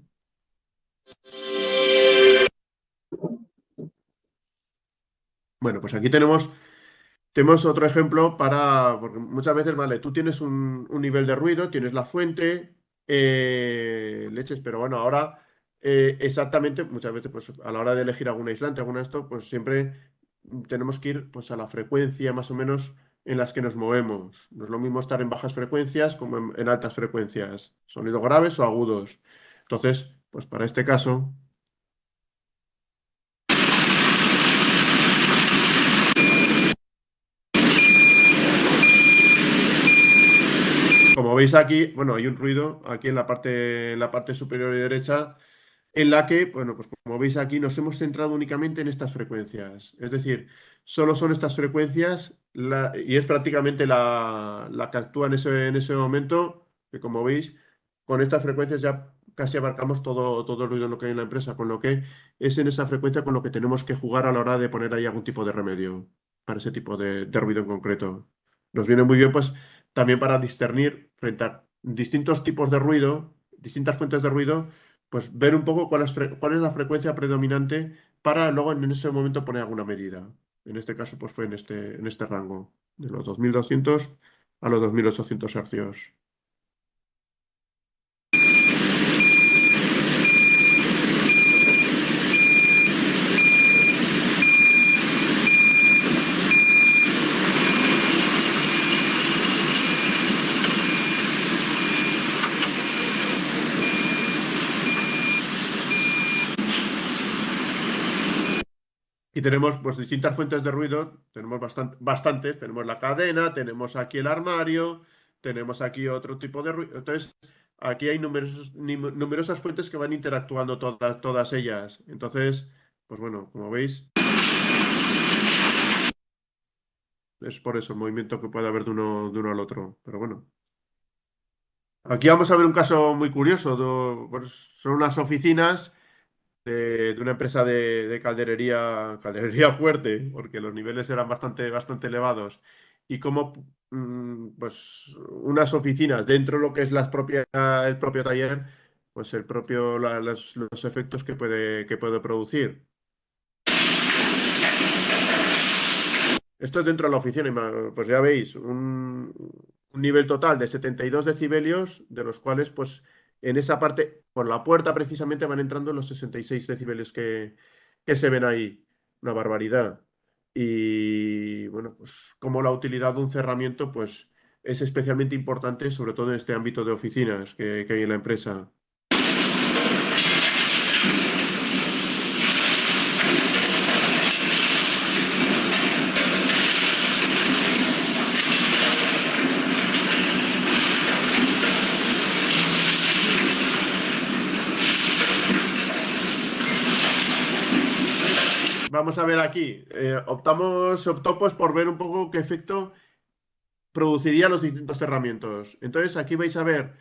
Speaker 5: Bueno, pues aquí tenemos otro ejemplo porque muchas veces, vale, tú tienes un nivel de ruido, tienes la fuente, leches, pero bueno, ahora exactamente, muchas veces, pues a la hora de elegir algún aislante, alguna de esto, pues siempre tenemos que ir pues a la frecuencia más o menos en las que nos movemos. No es lo mismo estar en bajas frecuencias como en altas frecuencias, sonidos graves o agudos. Entonces, pues para este caso. Como veis aquí, bueno, hay un ruido aquí en la parte superior y derecha, en la que, bueno, pues como veis aquí, nos hemos centrado únicamente en estas frecuencias. Es decir, solo son estas frecuencias y es prácticamente la que actúa en ese momento, que como veis, con estas frecuencias ya casi abarcamos todo el ruido en lo que hay en la empresa, con lo que es en esa frecuencia con lo que tenemos que jugar a la hora de poner ahí algún tipo de remedio para ese tipo de ruido en concreto. Nos viene muy bien, pues, también para discernir frente a distintos tipos de ruido, distintas fuentes de ruido, pues ver un poco cuál es la frecuencia predominante para luego en ese momento poner alguna medida. En este caso, pues fue en este rango, de los 2200 a los 2800 hercios. Y tenemos pues distintas fuentes de ruido, tenemos bastantes, tenemos la cadena, tenemos aquí el armario, tenemos aquí otro tipo de ruido. Entonces, aquí hay numerosas fuentes que van interactuando todas ellas. Entonces, pues bueno, como veis, es por eso el movimiento que puede haber de uno al otro. Pero bueno. Aquí vamos a ver un caso muy curioso. Pues son unas oficinas de una empresa de calderería fuerte, porque los niveles eran bastante elevados, y como pues unas oficinas dentro de lo que es el propio taller, pues los efectos que puede producir. Esto es dentro de la oficina, pues ya veis, un nivel total de 72 decibelios, de los cuales, pues, en esa parte, por la puerta precisamente, van entrando los 66 decibelios que se ven ahí. Una barbaridad. Y bueno, pues como la utilidad de un cerramiento, pues, es especialmente importante, sobre todo en este ámbito de oficinas que hay en la empresa. Vamos a ver aquí. Se optó pues por ver un poco qué efecto producirían los distintos cerramientos. Entonces aquí vais a ver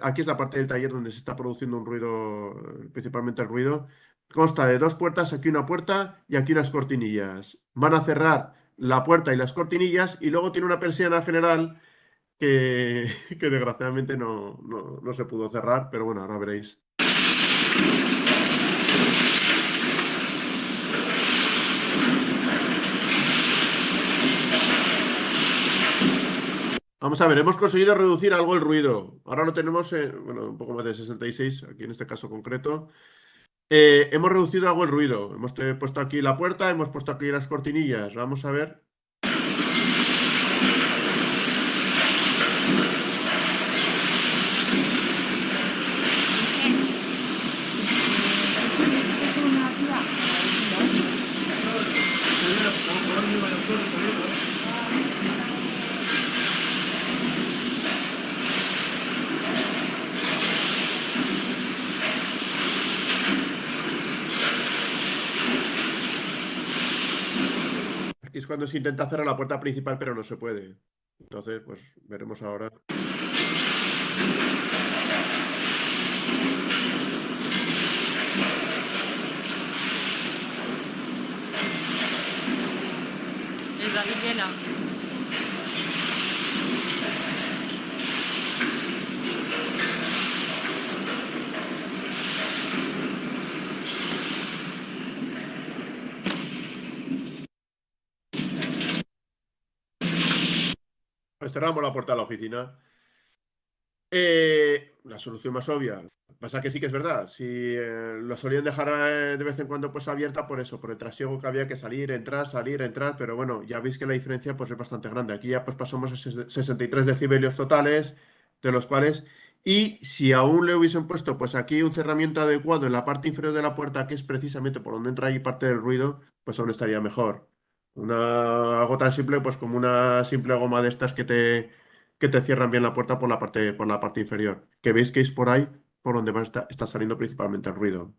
Speaker 5: aquí es la parte del taller donde se está produciendo un ruido, principalmente el ruido. Consta de dos puertas, aquí una puerta y aquí unas cortinillas. Van a cerrar la puerta y las cortinillas y luego tiene una persiana general que, que desgraciadamente no se pudo cerrar, pero bueno, ahora veréis. Vamos a ver, hemos conseguido reducir algo el ruido. Ahora lo tenemos, un poco más de 66, aquí en este caso concreto. Hemos reducido algo el ruido. Hemos puesto aquí la puerta, hemos puesto aquí las cortinillas. Vamos a ver. es cuando se intenta cerrar la puerta principal, pero no se puede. Entonces, pues veremos ahora.
Speaker 6: David Vela.
Speaker 5: Pues cerramos la puerta de la oficina. La solución más obvia. Pasa que sí que es verdad. Si lo solían dejar de vez en cuando pues abierta por eso, por el trasiego que había que salir, entrar, pero bueno, ya veis que la diferencia pues es bastante grande. Aquí ya pues pasamos a 63 decibelios totales, de los cuales, y si aún le hubiesen puesto pues aquí un cerramiento adecuado en la parte inferior de la puerta, que es precisamente por donde entra ahí parte del ruido, pues aún estaría mejor. Algo tan simple pues como una simple goma de estas que te cierran bien la puerta por la parte inferior. Que veis que es por ahí por donde está saliendo principalmente el ruido.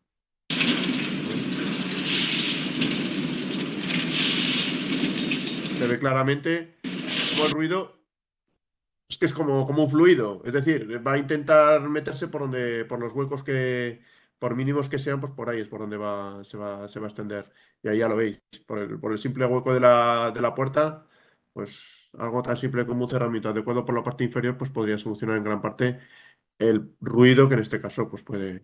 Speaker 5: Se ve claramente como el ruido es que es como un fluido. Es decir, va a intentar meterse por los huecos que, por mínimos que sean, pues por ahí es por donde se va a extender. Y ahí ya lo veis. Por el simple hueco de la puerta, pues algo tan simple como un cerramiento adecuado por la parte inferior, pues podría solucionar en gran parte el ruido que en este caso pues puede.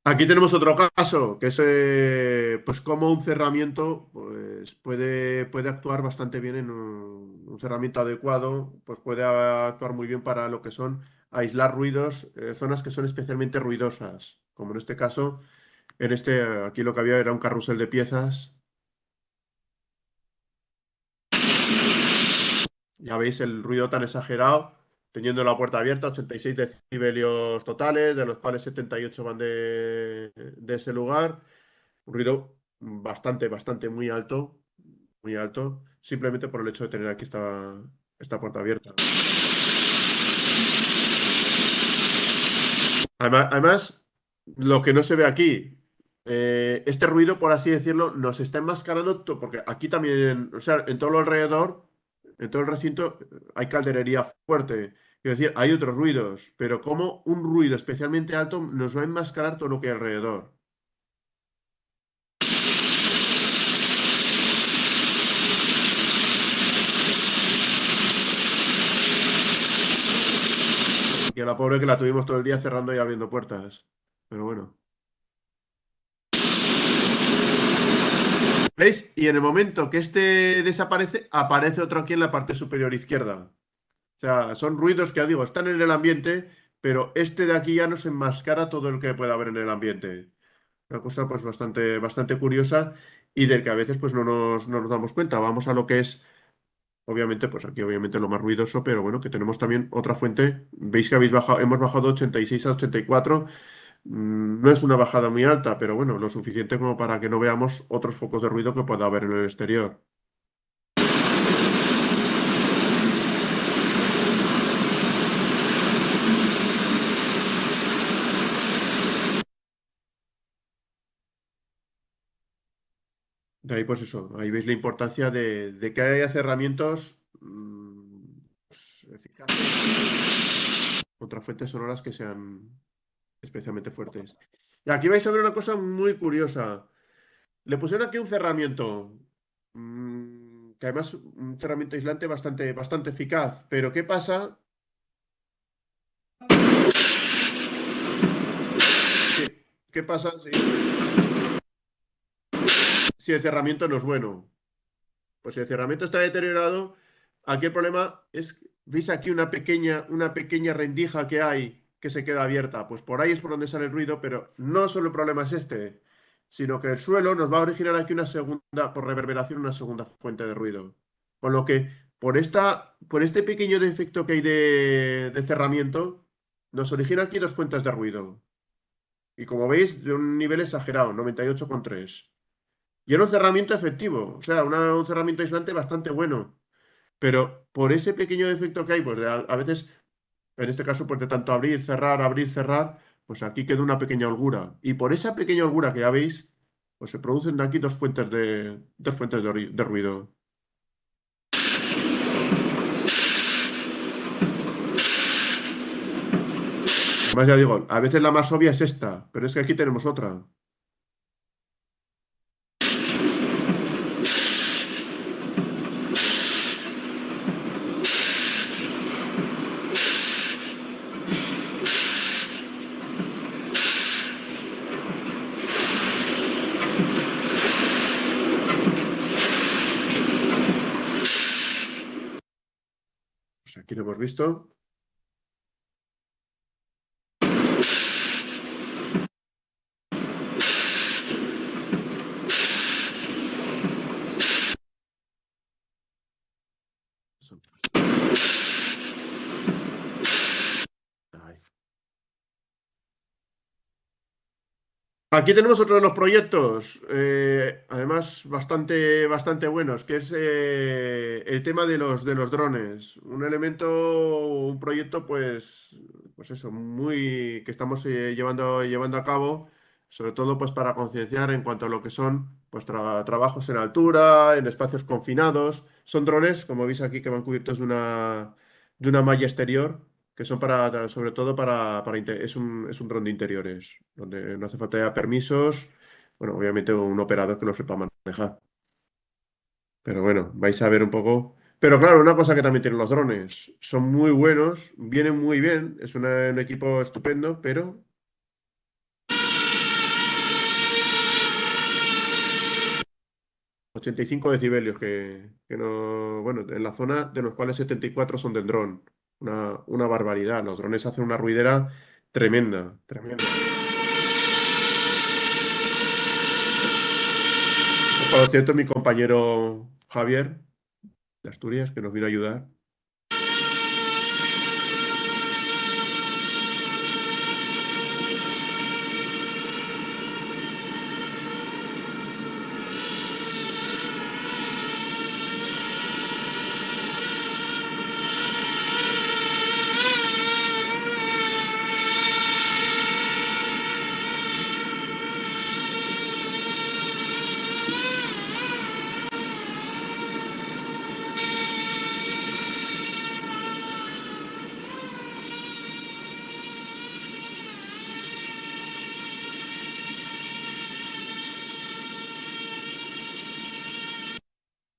Speaker 5: Aquí tenemos otro caso, que es pues como un cerramiento pues puede actuar bastante bien en un cerramiento adecuado, pues puede actuar muy bien para lo que son aislar ruidos, zonas que son especialmente ruidosas, como en este caso, aquí lo que había era un carrusel de piezas. Ya veis el ruido tan exagerado, teniendo la puerta abierta, 86 decibelios totales, de los cuales 78 van de ese lugar. Un ruido bastante muy alto, simplemente por el hecho de tener aquí esta puerta abierta. Además, lo que no se ve aquí, este ruido, por así decirlo, nos está enmascarando, porque aquí también, o sea, en todo lo alrededor, en todo el recinto, hay calderería fuerte. Es decir, hay otros ruidos, pero como un ruido especialmente alto nos va a enmascarar todo lo que hay alrededor. Y a la pobre que la tuvimos todo el día cerrando y abriendo puertas. Pero bueno. ¿Veis? Y en el momento que este desaparece, aparece otro aquí en la parte superior izquierda. O sea, son ruidos que, digo, están en el ambiente, pero este de aquí ya nos enmascara todo lo que pueda haber en el ambiente. Una cosa pues bastante curiosa y del que a veces pues no nos damos cuenta. Vamos a lo que es, obviamente, pues aquí obviamente lo más ruidoso, pero bueno, que tenemos también otra fuente. Veis que hemos bajado 86 a 84. No es una bajada muy alta, pero bueno, lo suficiente como para que no veamos otros focos de ruido que pueda haber en el exterior. De ahí, pues eso, ahí veis la importancia de que haya cerramientos pues, eficaces contra fuentes sonoras que sean especialmente fuertes. Y aquí vais a ver una cosa muy curiosa. Le pusieron aquí un cerramiento, que además un cerramiento aislante bastante eficaz. Pero ¿qué pasa? ¿Qué pasa si el cerramiento no es bueno? Pues si el cerramiento está deteriorado, aquí el problema es, ¿veis aquí una pequeña rendija que hay que se queda abierta? Pues por ahí es por donde sale el ruido, pero no solo el problema es este, sino que el suelo nos va a originar aquí por reverberación, una segunda fuente de ruido. Con lo que, por este pequeño defecto que hay de cerramiento, nos origina aquí dos fuentes de ruido. Y como veis, de un nivel exagerado, 98,3. Y era un cerramiento efectivo, o sea, un cerramiento aislante bastante bueno. Pero por ese pequeño defecto que hay, pues a veces, en este caso, pues de tanto abrir, cerrar, pues aquí queda una pequeña holgura. Y por esa pequeña holgura que ya veis, pues se producen de aquí dos fuentes de ruido. Además, ya digo, a veces la más obvia es esta, pero es que aquí tenemos otra. Pues aquí lo hemos visto. Ahí. Aquí tenemos otro de los proyectos, además bastante buenos, que es el tema de los drones. Un elemento, un proyecto, pues eso, que estamos llevando a cabo, sobre todo pues para concienciar en cuanto a lo que son pues trabajos en altura, en espacios confinados. Son drones, como veis aquí, que van cubiertos de una malla exterior que son sobre todo es un dron de interiores, donde no hace falta ya permisos, bueno, obviamente un operador que lo sepa manejar. Pero bueno, vais a ver un poco. Pero claro, una cosa que también tienen los drones, son muy buenos, vienen muy bien, es un equipo estupendo, pero 85 decibelios que no, bueno, en la zona de los cuales 74 son del dron. Una barbaridad. Los drones hacen una ruidera tremenda, tremenda. Por cierto, mi compañero Javier de Asturias, que nos vino a ayudar.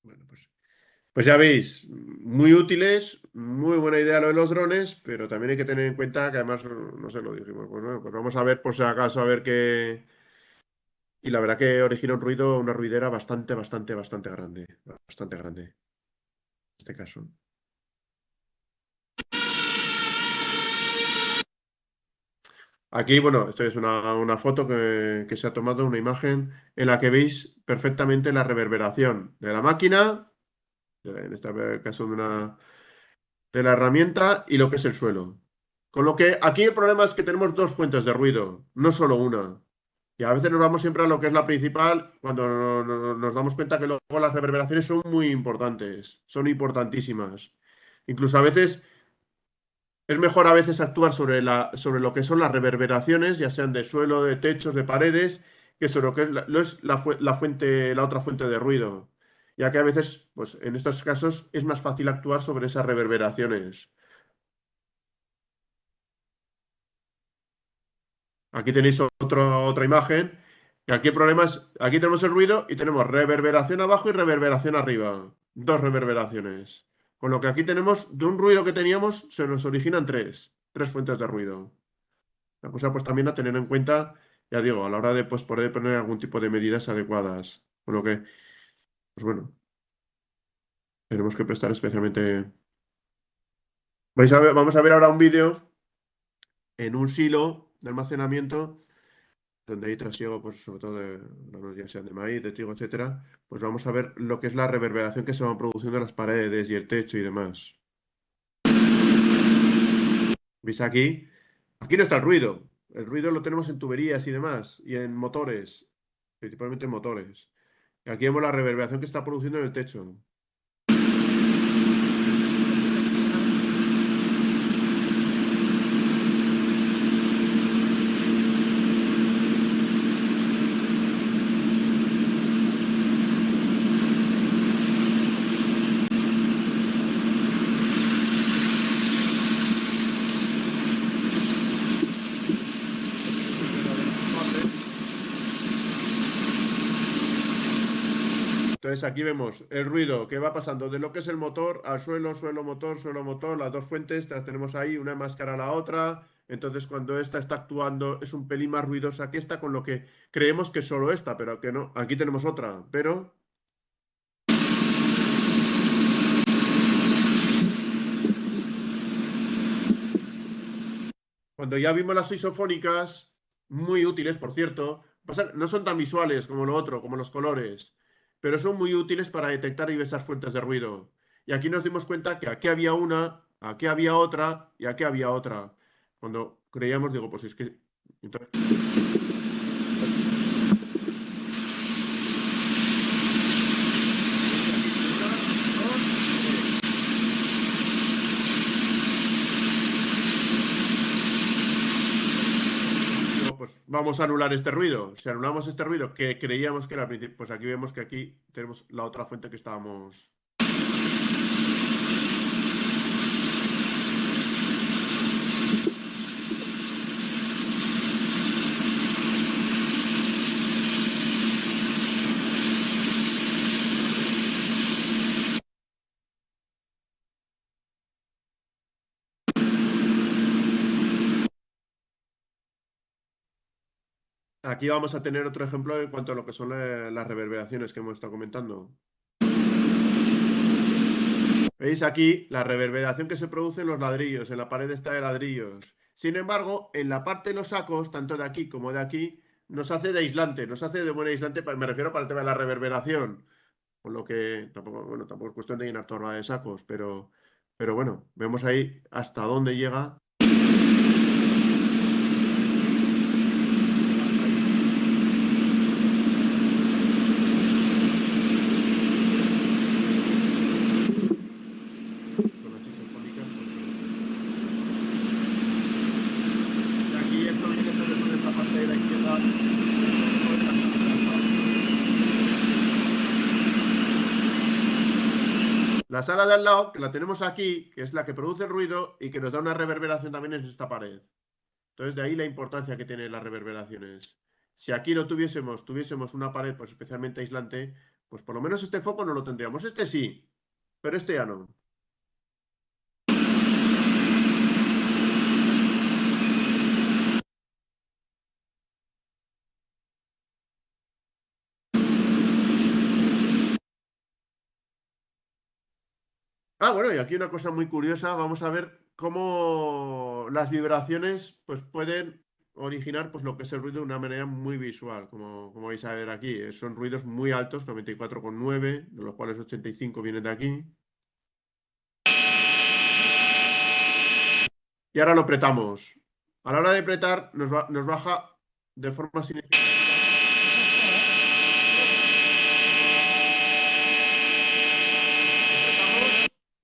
Speaker 5: Bueno, pues ya veis, muy útiles, muy buena idea lo de los drones, pero también hay que tener en cuenta que además, no sé, lo dijimos, pues, bueno, pues vamos a ver por si acaso, a ver qué. Y la verdad que origina un ruido, una ruidera bastante grande, bastante grande, en este caso. Aquí, bueno, esto es una foto que se ha tomado, una imagen en la que veis perfectamente la reverberación de la máquina, en este caso de la herramienta, y lo que es el suelo. Con lo que aquí el problema es que tenemos dos fuentes de ruido, no solo una. Y a veces nos vamos siempre a lo que es la principal, cuando nos damos cuenta que luego las reverberaciones son muy importantes, son importantísimas. Incluso a veces es mejor a veces actuar sobre lo que son las reverberaciones, ya sean de suelo, de techos, de paredes, que sobre lo que es la otra fuente de ruido. Ya que a veces, pues en estos casos, es más fácil actuar sobre esas reverberaciones. Aquí tenéis otra imagen. Y aquí el problema es, aquí tenemos el ruido y tenemos reverberación abajo y reverberación arriba. Dos reverberaciones. Con lo que aquí tenemos, de un ruido que teníamos, se nos originan tres fuentes de ruido. La cosa pues también a tener en cuenta, ya digo, a la hora de pues, poder poner algún tipo de medidas adecuadas. Con lo que, pues bueno, tenemos que prestar especialmente. Vamos a ver ahora un vídeo en un silo de almacenamiento donde hay trasiego, pues sobre todo de granos, ya sean de maíz, de trigo, etcétera, pues vamos a ver lo que es la reverberación que se va produciendo en las paredes y el techo y demás. ¿Veis aquí? Aquí no está el ruido. El ruido lo tenemos en tuberías y demás, y en motores, principalmente en motores. Aquí vemos la reverberación que está produciendo en el techo. Entonces aquí vemos el ruido que va pasando de lo que es el motor al suelo, suelo, motor, las dos fuentes, las tenemos ahí, una máscara a la otra. Entonces cuando esta está actuando es un pelín más ruidosa que esta, con lo que creemos que es solo esta, pero que no. Aquí tenemos otra, pero... Cuando ya vimos las isofónicas, muy útiles, por cierto, no son tan visuales como lo otro, como los colores, pero son muy útiles para detectar diversas fuentes de ruido. Y aquí nos dimos cuenta que aquí había una, aquí había otra y aquí había otra. Cuando creíamos, digo, pues es que... Entonces... Pues vamos a anular este ruido. Si anulamos este ruido que creíamos que era el principio, pues aquí vemos que aquí tenemos la otra fuente que estábamos... Aquí vamos a tener otro ejemplo en cuanto a lo que son las reverberaciones que hemos estado comentando. ¿Veis aquí la reverberación que se produce en los ladrillos, en la pared esta de ladrillos? Sin embargo, en la parte de los sacos, tanto de aquí como de aquí, nos hace de aislante, nos hace de buen aislante, me refiero para el tema de la reverberación. Con lo que tampoco, bueno, tampoco es cuestión de llenar torba de sacos, pero bueno, vemos ahí hasta dónde llega. La sala de al lado, que la tenemos aquí, que es la que produce el ruido y que nos da una reverberación también en esta pared. Entonces, de ahí la importancia que tienen las reverberaciones. Si aquí no tuviésemos una pared pues, especialmente aislante, pues por lo menos este foco no lo tendríamos. Este sí, pero este ya no. Bueno, y aquí una cosa muy curiosa, vamos a ver cómo las vibraciones pues, pueden originar pues, lo que es el ruido de una manera muy visual, como vais a ver aquí. Son ruidos muy altos, 94,9, de los cuales 85 vienen de aquí. Y ahora lo apretamos. A la hora de apretar nos baja de forma significativa.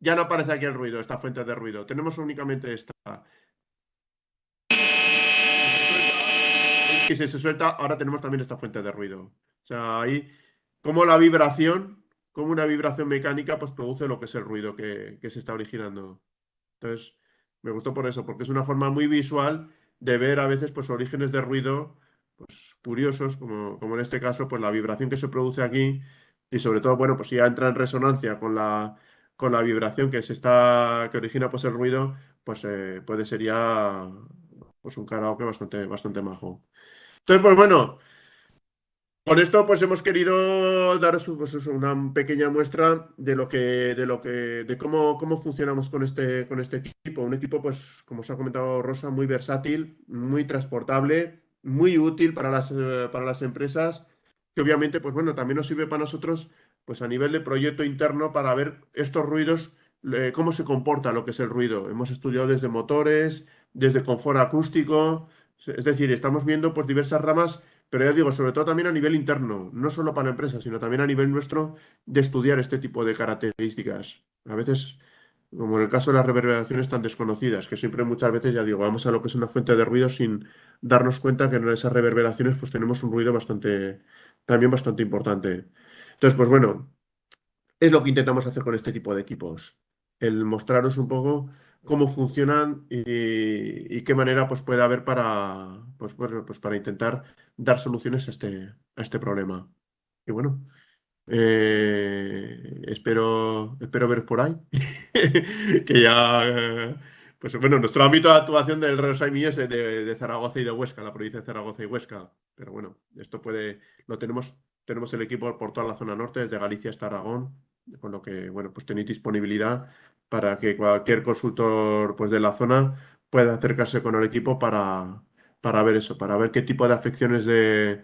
Speaker 5: Ya no aparece aquí el ruido, esta fuente de ruido. Tenemos únicamente esta. Es que si se suelta, ahora tenemos también esta fuente de ruido. O sea, ahí, como la vibración, como una vibración mecánica, pues produce lo que es el ruido que se está originando. Entonces, me gustó por eso, porque es una forma muy visual de ver a veces pues orígenes de ruido pues, curiosos, como en este caso, pues la vibración que se produce aquí y sobre todo, bueno, pues si ya entra en resonancia con la vibración que origina pues el ruido, pues puede ser ya pues un karaoke bastante majo. Entonces, pues bueno, con esto pues hemos querido daros pues, una pequeña muestra de cómo funcionamos con este equipo. Un equipo, pues, como os ha comentado Rosa, muy versátil, muy transportable, muy útil para las empresas, que obviamente, pues bueno, también nos sirve para nosotros, pues a nivel de proyecto interno, para ver estos ruidos, cómo se comporta lo que es el ruido. Hemos estudiado desde motores, desde confort acústico, es decir, estamos viendo pues diversas ramas, Pero ya digo, sobre todo también a nivel interno, no solo para la empresa, sino también a nivel nuestro, de estudiar este tipo de características. A veces, como en el caso de las reverberaciones tan desconocidas, que siempre muchas veces, ya digo, vamos a lo que es una fuente de ruido sin darnos cuenta que en esas reverberaciones pues tenemos un ruido también bastante importante. Entonces, pues bueno, es lo que intentamos hacer con este tipo de equipos, el mostraros un poco cómo funcionan y qué manera pues, puede haber pues para intentar dar soluciones a este problema. Y bueno, espero veros por ahí. Que ya, pues bueno, nuestro ámbito de actuación del Rosai es de Zaragoza y de Huesca, la provincia de Zaragoza y Huesca. Pero bueno, tenemos el equipo por toda la zona norte, desde Galicia hasta Aragón, con lo que, bueno, pues tenéis disponibilidad para que cualquier consultor pues, de la zona pueda acercarse con el equipo para ver eso, para ver qué tipo de afecciones de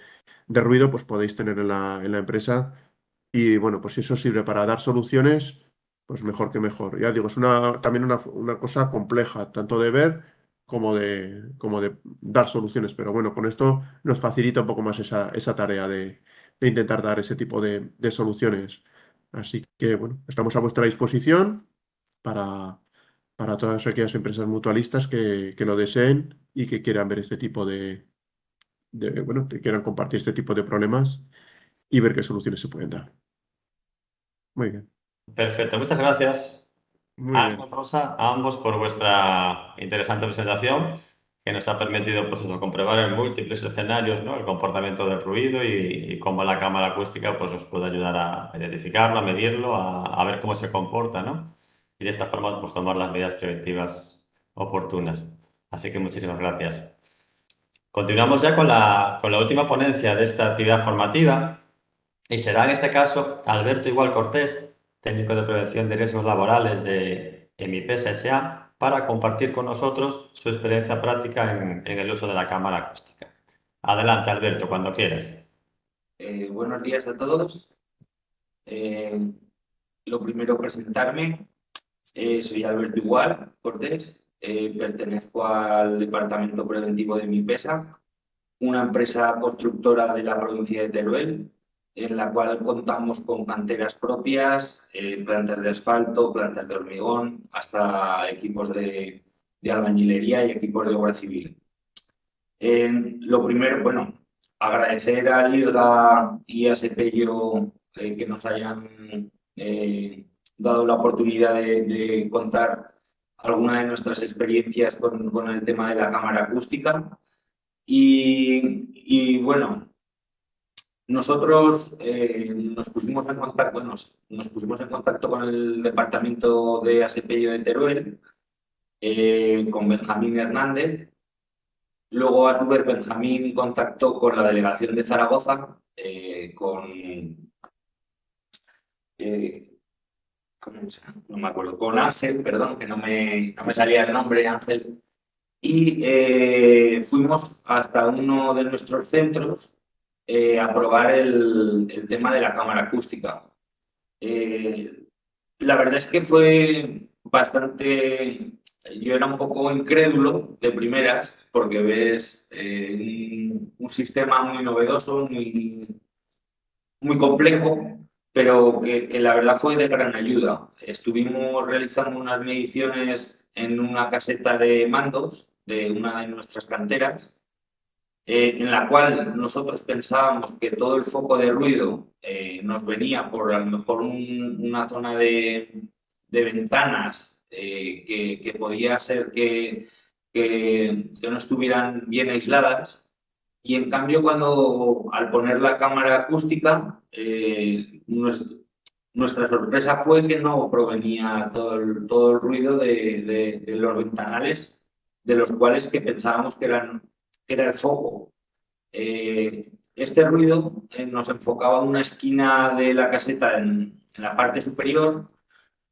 Speaker 5: ruido pues podéis tener en la empresa. Y bueno, pues si eso sirve para dar soluciones, pues mejor que mejor. Ya digo, es también una cosa compleja, tanto de ver como de dar soluciones. Pero bueno, con esto nos facilita un poco más esa tarea de intentar dar ese tipo de soluciones. Así que bueno, estamos a vuestra disposición para, para todas aquellas empresas mutualistas que lo deseen y que quieran ver este tipo bueno, que quieran compartir este tipo de problemas y ver qué soluciones se pueden dar. Muy bien,
Speaker 1: Perfecto, muchas gracias
Speaker 5: muy
Speaker 1: a
Speaker 5: bien.
Speaker 1: Rosa, a ambos por vuestra interesante presentación que nos ha permitido pues, eso, comprobar en múltiples escenarios, ¿no? El comportamiento del ruido y cómo la cámara acústica pues, nos puede ayudar a identificarlo, a medirlo, a ver cómo se comporta, ¿no? Y de esta forma pues, tomar las medidas preventivas oportunas. Así que muchísimas gracias. Continuamos ya con la última ponencia de esta actividad formativa y será en este caso Alberto Igual Cortés, técnico de prevención de riesgos laborales de Emipesa S.A., para compartir con nosotros su experiencia práctica en el uso de la cámara acústica. Adelante, Alberto, cuando quieras.
Speaker 7: Buenos días a todos. Lo primero, presentarme. Soy Alberto Igual Cortés. Pertenezco al departamento preventivo de Emipesa, una empresa constructora de la provincia de Teruel, en la cual contamos con canteras propias, plantas de asfalto, plantas de hormigón, hasta equipos de albañilería y equipos de obra civil. Lo primero, bueno, agradecer a IRGA y a Sepello que nos hayan dado la oportunidad de contar alguna de nuestras experiencias con el tema de la cámara acústica. Y bueno, nosotros nos pusimos en contacto con el departamento de Sepello de Teruel, con Benjamín Hernández. Luego, a su vez, Benjamín contactó con la delegación de Zaragoza, no me acuerdo, con Ángel, perdón, que no me salía el nombre, Ángel, y fuimos hasta uno de nuestros centros a probar el tema de la cámara acústica. La verdad es que fue bastante... Yo era un poco incrédulo de primeras porque ves un sistema muy novedoso, muy complejo, pero que la verdad fue de gran ayuda. Estuvimos realizando unas mediciones en una caseta de mandos de una de nuestras canteras, en la cual nosotros pensábamos que todo el foco de ruido nos venía por a lo mejor una zona de ventanas que podía ser que no estuvieran bien aisladas. Y en cambio, al poner la cámara acústica, nuestra sorpresa fue que no provenía todo el ruido de los ventanales, de los cuales que pensábamos que era el foco. Este ruido nos enfocaba a una esquina de la caseta en la parte superior,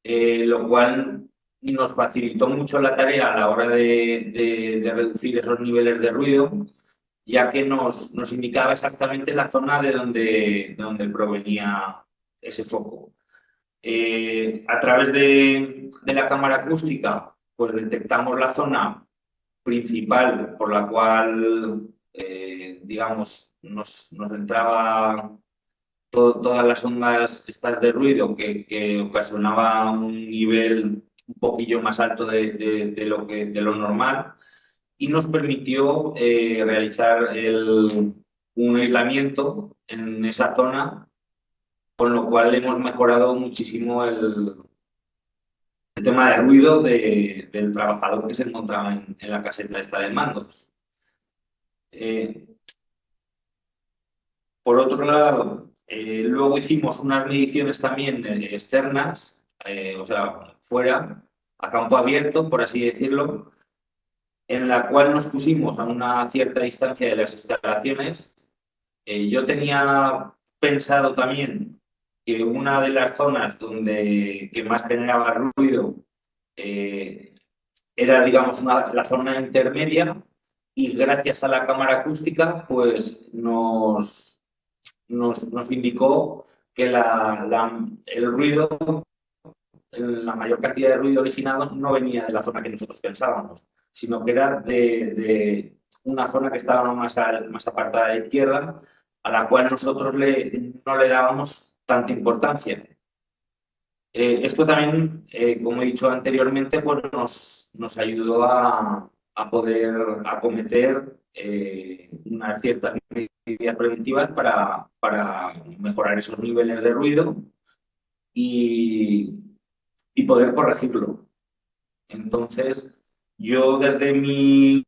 Speaker 7: lo cual nos facilitó mucho la tarea a la hora de reducir esos niveles de ruido, ya que nos indicaba exactamente la zona de donde provenía ese foco. A través de la cámara acústica, pues detectamos la zona principal por la cual digamos, nos entraba todas las ondas estas de ruido que ocasionaba un nivel un poquillo más alto de lo normal, y nos permitió realizar un aislamiento en esa zona, con lo cual hemos mejorado muchísimo el tema de ruido del trabajador que se encontraba en la caseta esta de mandos. Por otro lado, luego hicimos unas mediciones también externas, o sea, fuera, a campo abierto, por así decirlo, en la cual nos pusimos a una cierta distancia de las instalaciones. Yo tenía pensado también que una de las zonas que más generaba ruido era, digamos, la zona intermedia, y gracias a la cámara acústica pues nos indicó que el ruido, la mayor cantidad de ruido originado, no venía de la zona que nosotros pensábamos, sino que era de una zona que estaba más apartada de la izquierda, a la cual nosotros no le dábamos tanta importancia. Esto también, como he dicho anteriormente, pues nos ayudó a poder acometer unas ciertas medidas preventivas para mejorar esos niveles de ruido y poder corregirlo. Entonces, yo desde mi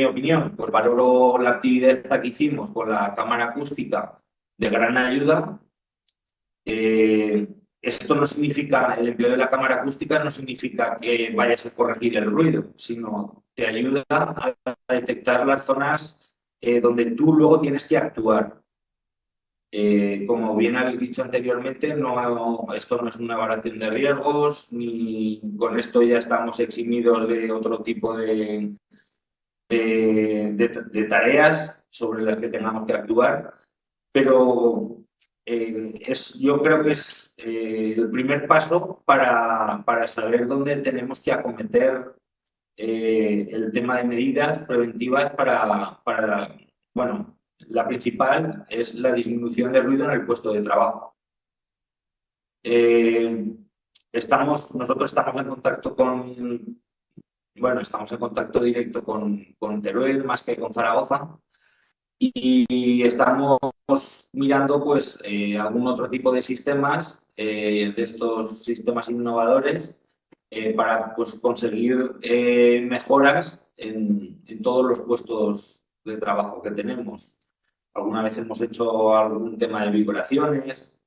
Speaker 7: opinión, pues valoro la actividad que hicimos con la cámara acústica de gran ayuda. Esto no significa, el empleo de la cámara acústica no significa que vayas a corregir el ruido, sino te ayuda a detectar las zonas donde tú luego tienes que actuar. Como bien habéis dicho anteriormente, esto no es una evaluación de riesgos, ni con esto ya estamos eximidos de otro tipo de tareas sobre las que tengamos que actuar, pero yo creo que es el primer paso para saber dónde tenemos que acometer el tema de medidas preventivas bueno, la principal es la disminución de ruido en el puesto de trabajo. Nosotros estamos en contacto estamos en contacto directo con Teruel más que con Zaragoza, y estamos mirando pues algún otro tipo de sistemas, de estos sistemas innovadores, para pues conseguir mejoras en todos los puestos de trabajo que tenemos. Alguna vez hemos hecho algún tema de vibraciones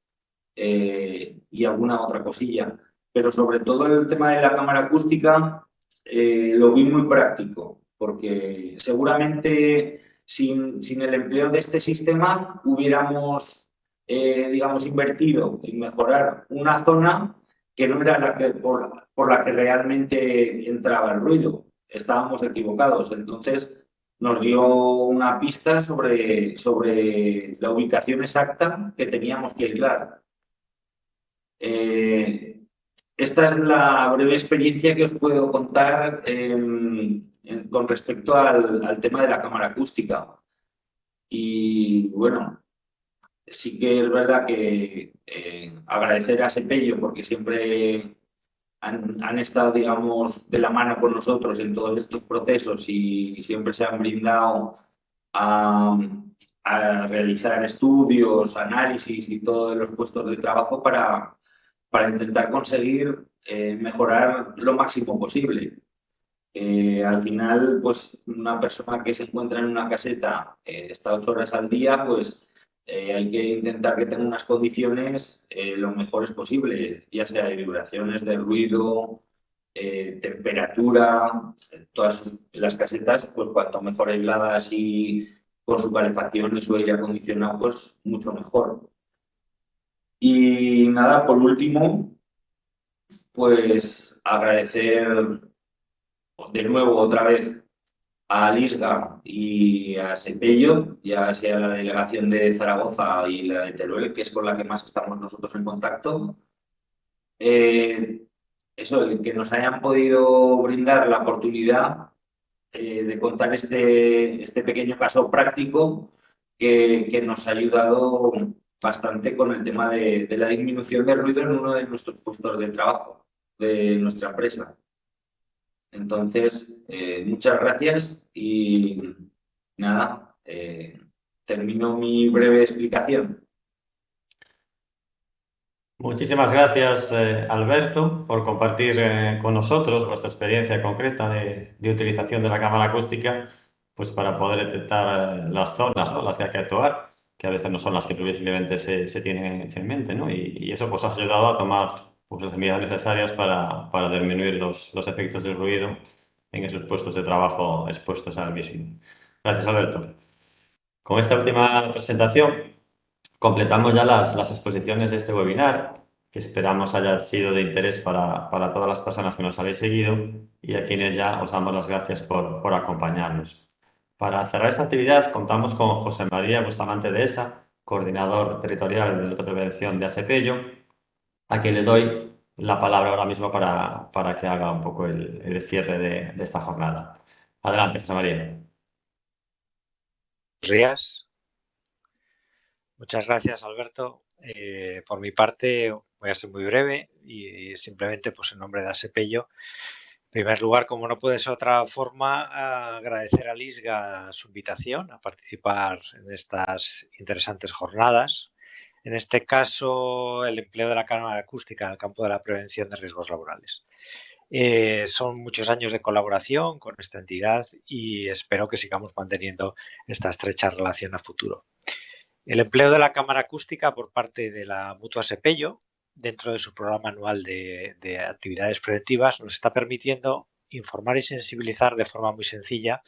Speaker 7: y alguna otra cosilla, pero sobre todo el tema de la cámara acústica lo vi muy práctico, porque seguramente sin el empleo de este sistema hubiéramos, digamos, invertido en mejorar una zona que no era por la que realmente entraba el ruido. Estábamos equivocados. Entonces nos dio una pista sobre la ubicación exacta que teníamos que aislar. Esta es la breve experiencia que os puedo contar con respecto al tema de la cámara acústica. Y bueno, sí que es verdad que agradecer a Sepello, porque siempre han estado, digamos, de la mano con nosotros en todos estos procesos, y siempre se han brindado a realizar estudios, análisis y todos los puestos de trabajo para intentar conseguir mejorar lo máximo posible. Al final, pues una persona que se encuentra en una caseta está 8 horas al día, pues hay que intentar que tenga unas condiciones lo mejores posibles, ya sea de vibraciones, de ruido, temperatura. Todas las casetas, pues cuanto mejor aisladas y con su calefacción y su aire acondicionado, pues mucho mejor. Y nada, por último, pues agradecer de nuevo otra vez a Lisga y a Sepello, ya sea la delegación de Zaragoza y la de Teruel, que es con la que más estamos nosotros en contacto. El que nos hayan podido brindar la oportunidad de contar este pequeño caso práctico que nos ha ayudado bastante con el tema de la disminución de ruido en uno de nuestros puestos de trabajo, de nuestra empresa. Entonces, muchas gracias y nada, termino mi breve explicación.
Speaker 1: Muchísimas gracias, Alberto, por compartir con nosotros vuestra experiencia concreta de utilización de la cámara acústica, pues para poder detectar las zonas, ¿no?, las que hay que actuar, que a veces no son las que previsiblemente se tienen en mente, ¿no? Y eso pues, ha ayudado a tomar pues, las medidas necesarias para disminuir los efectos del ruido en esos puestos de trabajo expuestos al mismo. Gracias, Alberto. Con esta última presentación completamos ya las exposiciones de este webinar, que esperamos haya sido de interés para todas las personas que nos habéis seguido y a quienes ya os damos las gracias por acompañarnos. Para cerrar esta actividad contamos con José María Bustamante de ESA, coordinador territorial de la prevención de Asepello, a quien le doy la palabra ahora mismo para que haga un poco el cierre de esta jornada. Adelante, José María.
Speaker 8: Buenos días. Muchas gracias, Alberto. Por mi parte, voy a ser muy breve y simplemente, pues en nombre de Asepello, en primer lugar, como no puede ser otra forma, agradecer a LISGA su invitación a participar en estas interesantes jornadas. En este caso, el empleo de la cámara acústica en el campo de la prevención de riesgos laborales. Son muchos años de colaboración con esta entidad y espero que sigamos manteniendo esta estrecha relación a futuro. El empleo de la cámara acústica por parte de la Mutua Asepello, dentro de su programa anual de actividades preventivas, nos está permitiendo informar y sensibilizar de forma muy sencilla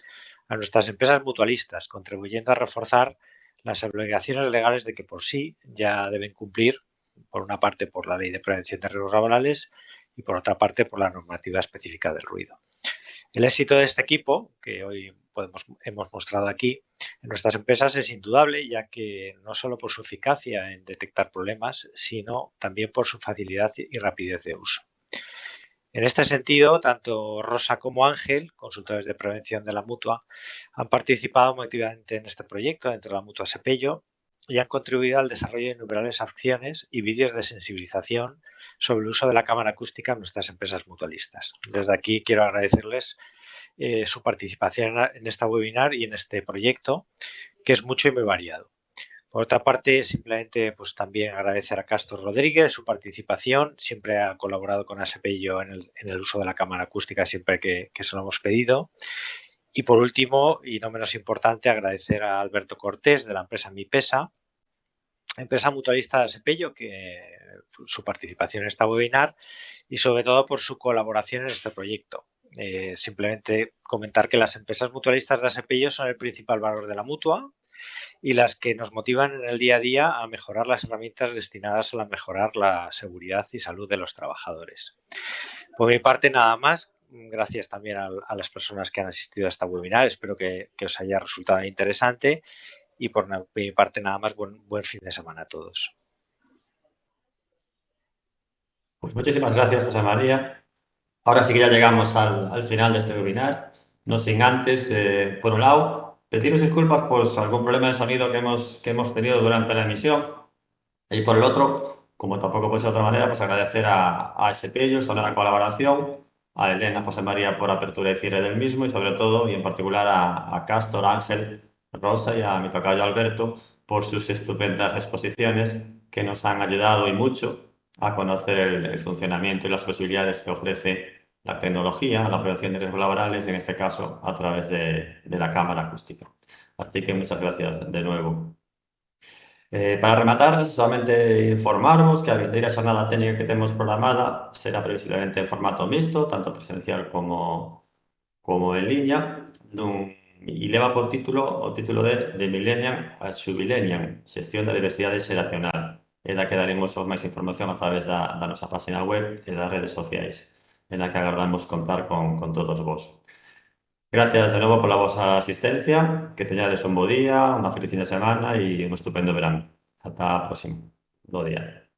Speaker 8: a nuestras empresas mutualistas, contribuyendo a reforzar las obligaciones legales de que por sí ya deben cumplir, por una parte por la Ley de Prevención de Riesgos Laborales y por otra parte por la normativa específica del ruido. El éxito de este equipo, que hoy hemos mostrado aquí, en nuestras empresas es indudable, ya que no solo por su eficacia en detectar problemas, sino también por su facilidad y rapidez de uso. En este sentido, tanto Rosa como Ángel, consultores de prevención de la Mutua, han participado muy activamente en este proyecto dentro de la Mutua Asepello y han contribuido al desarrollo de innumerables acciones y vídeos de sensibilización sobre el uso de la cámara acústica en nuestras empresas mutualistas. Desde aquí quiero agradecerles su participación en este webinar y en este proyecto, que es mucho y muy variado. Por otra parte, simplemente pues también agradecer a Castro Rodríguez su participación. Siempre ha colaborado con Asepello en el uso de la cámara acústica siempre que se lo hemos pedido. Y por último, y no menos importante, agradecer a Alberto Cortés de la empresa Mipesa, empresa mutualista de Asepello, que su participación en este webinar y sobre todo por su colaboración en este proyecto. Simplemente comentar que las empresas mutualistas de Asepello son el principal valor de la Mutua y las que nos motivan en el día a día a mejorar las herramientas destinadas a mejorar la seguridad y salud de los trabajadores. Por mi parte, nada más. Gracias también a las personas que han asistido a este webinar. Espero que os haya resultado interesante y por mi parte, nada más. Buen fin de semana a todos.
Speaker 1: Pues muchísimas gracias, José María. Ahora sí que ya llegamos al final de este webinar, no sin antes, por un lado, pediros disculpas por algún problema de sonido que hemos tenido durante la emisión y por el otro, como tampoco puede ser de otra manera, pues agradecer a Asepello, su nueva colaboración, a Elena, José María por apertura y cierre del mismo y sobre todo y en particular a Castor, Ángel, Rosa y a mi tocayo Alberto por sus estupendas exposiciones que nos han ayudado y mucho a conocer el funcionamiento y las posibilidades que ofrece la tecnología, la prevención de riesgos laborales, en este caso a través de la cámara acústica. Así que muchas gracias de nuevo. Para rematar, solamente informaros que a vindeira xornada técnica que temos programada será previsiblemente en formato mixto, tanto presencial como en liña, e leva por título o título de Millennium a Xubilenium, xestión da diversidade xeracional. E da que daremos máis información a través da nosa página web e das redes sociais, en la que agardamos contar con todos vos. Gracias de nuevo por la vosa asistencia, que teñades un bo día, unha feliz fin de semana e un estupendo verano. Ata a próxima. Bo día.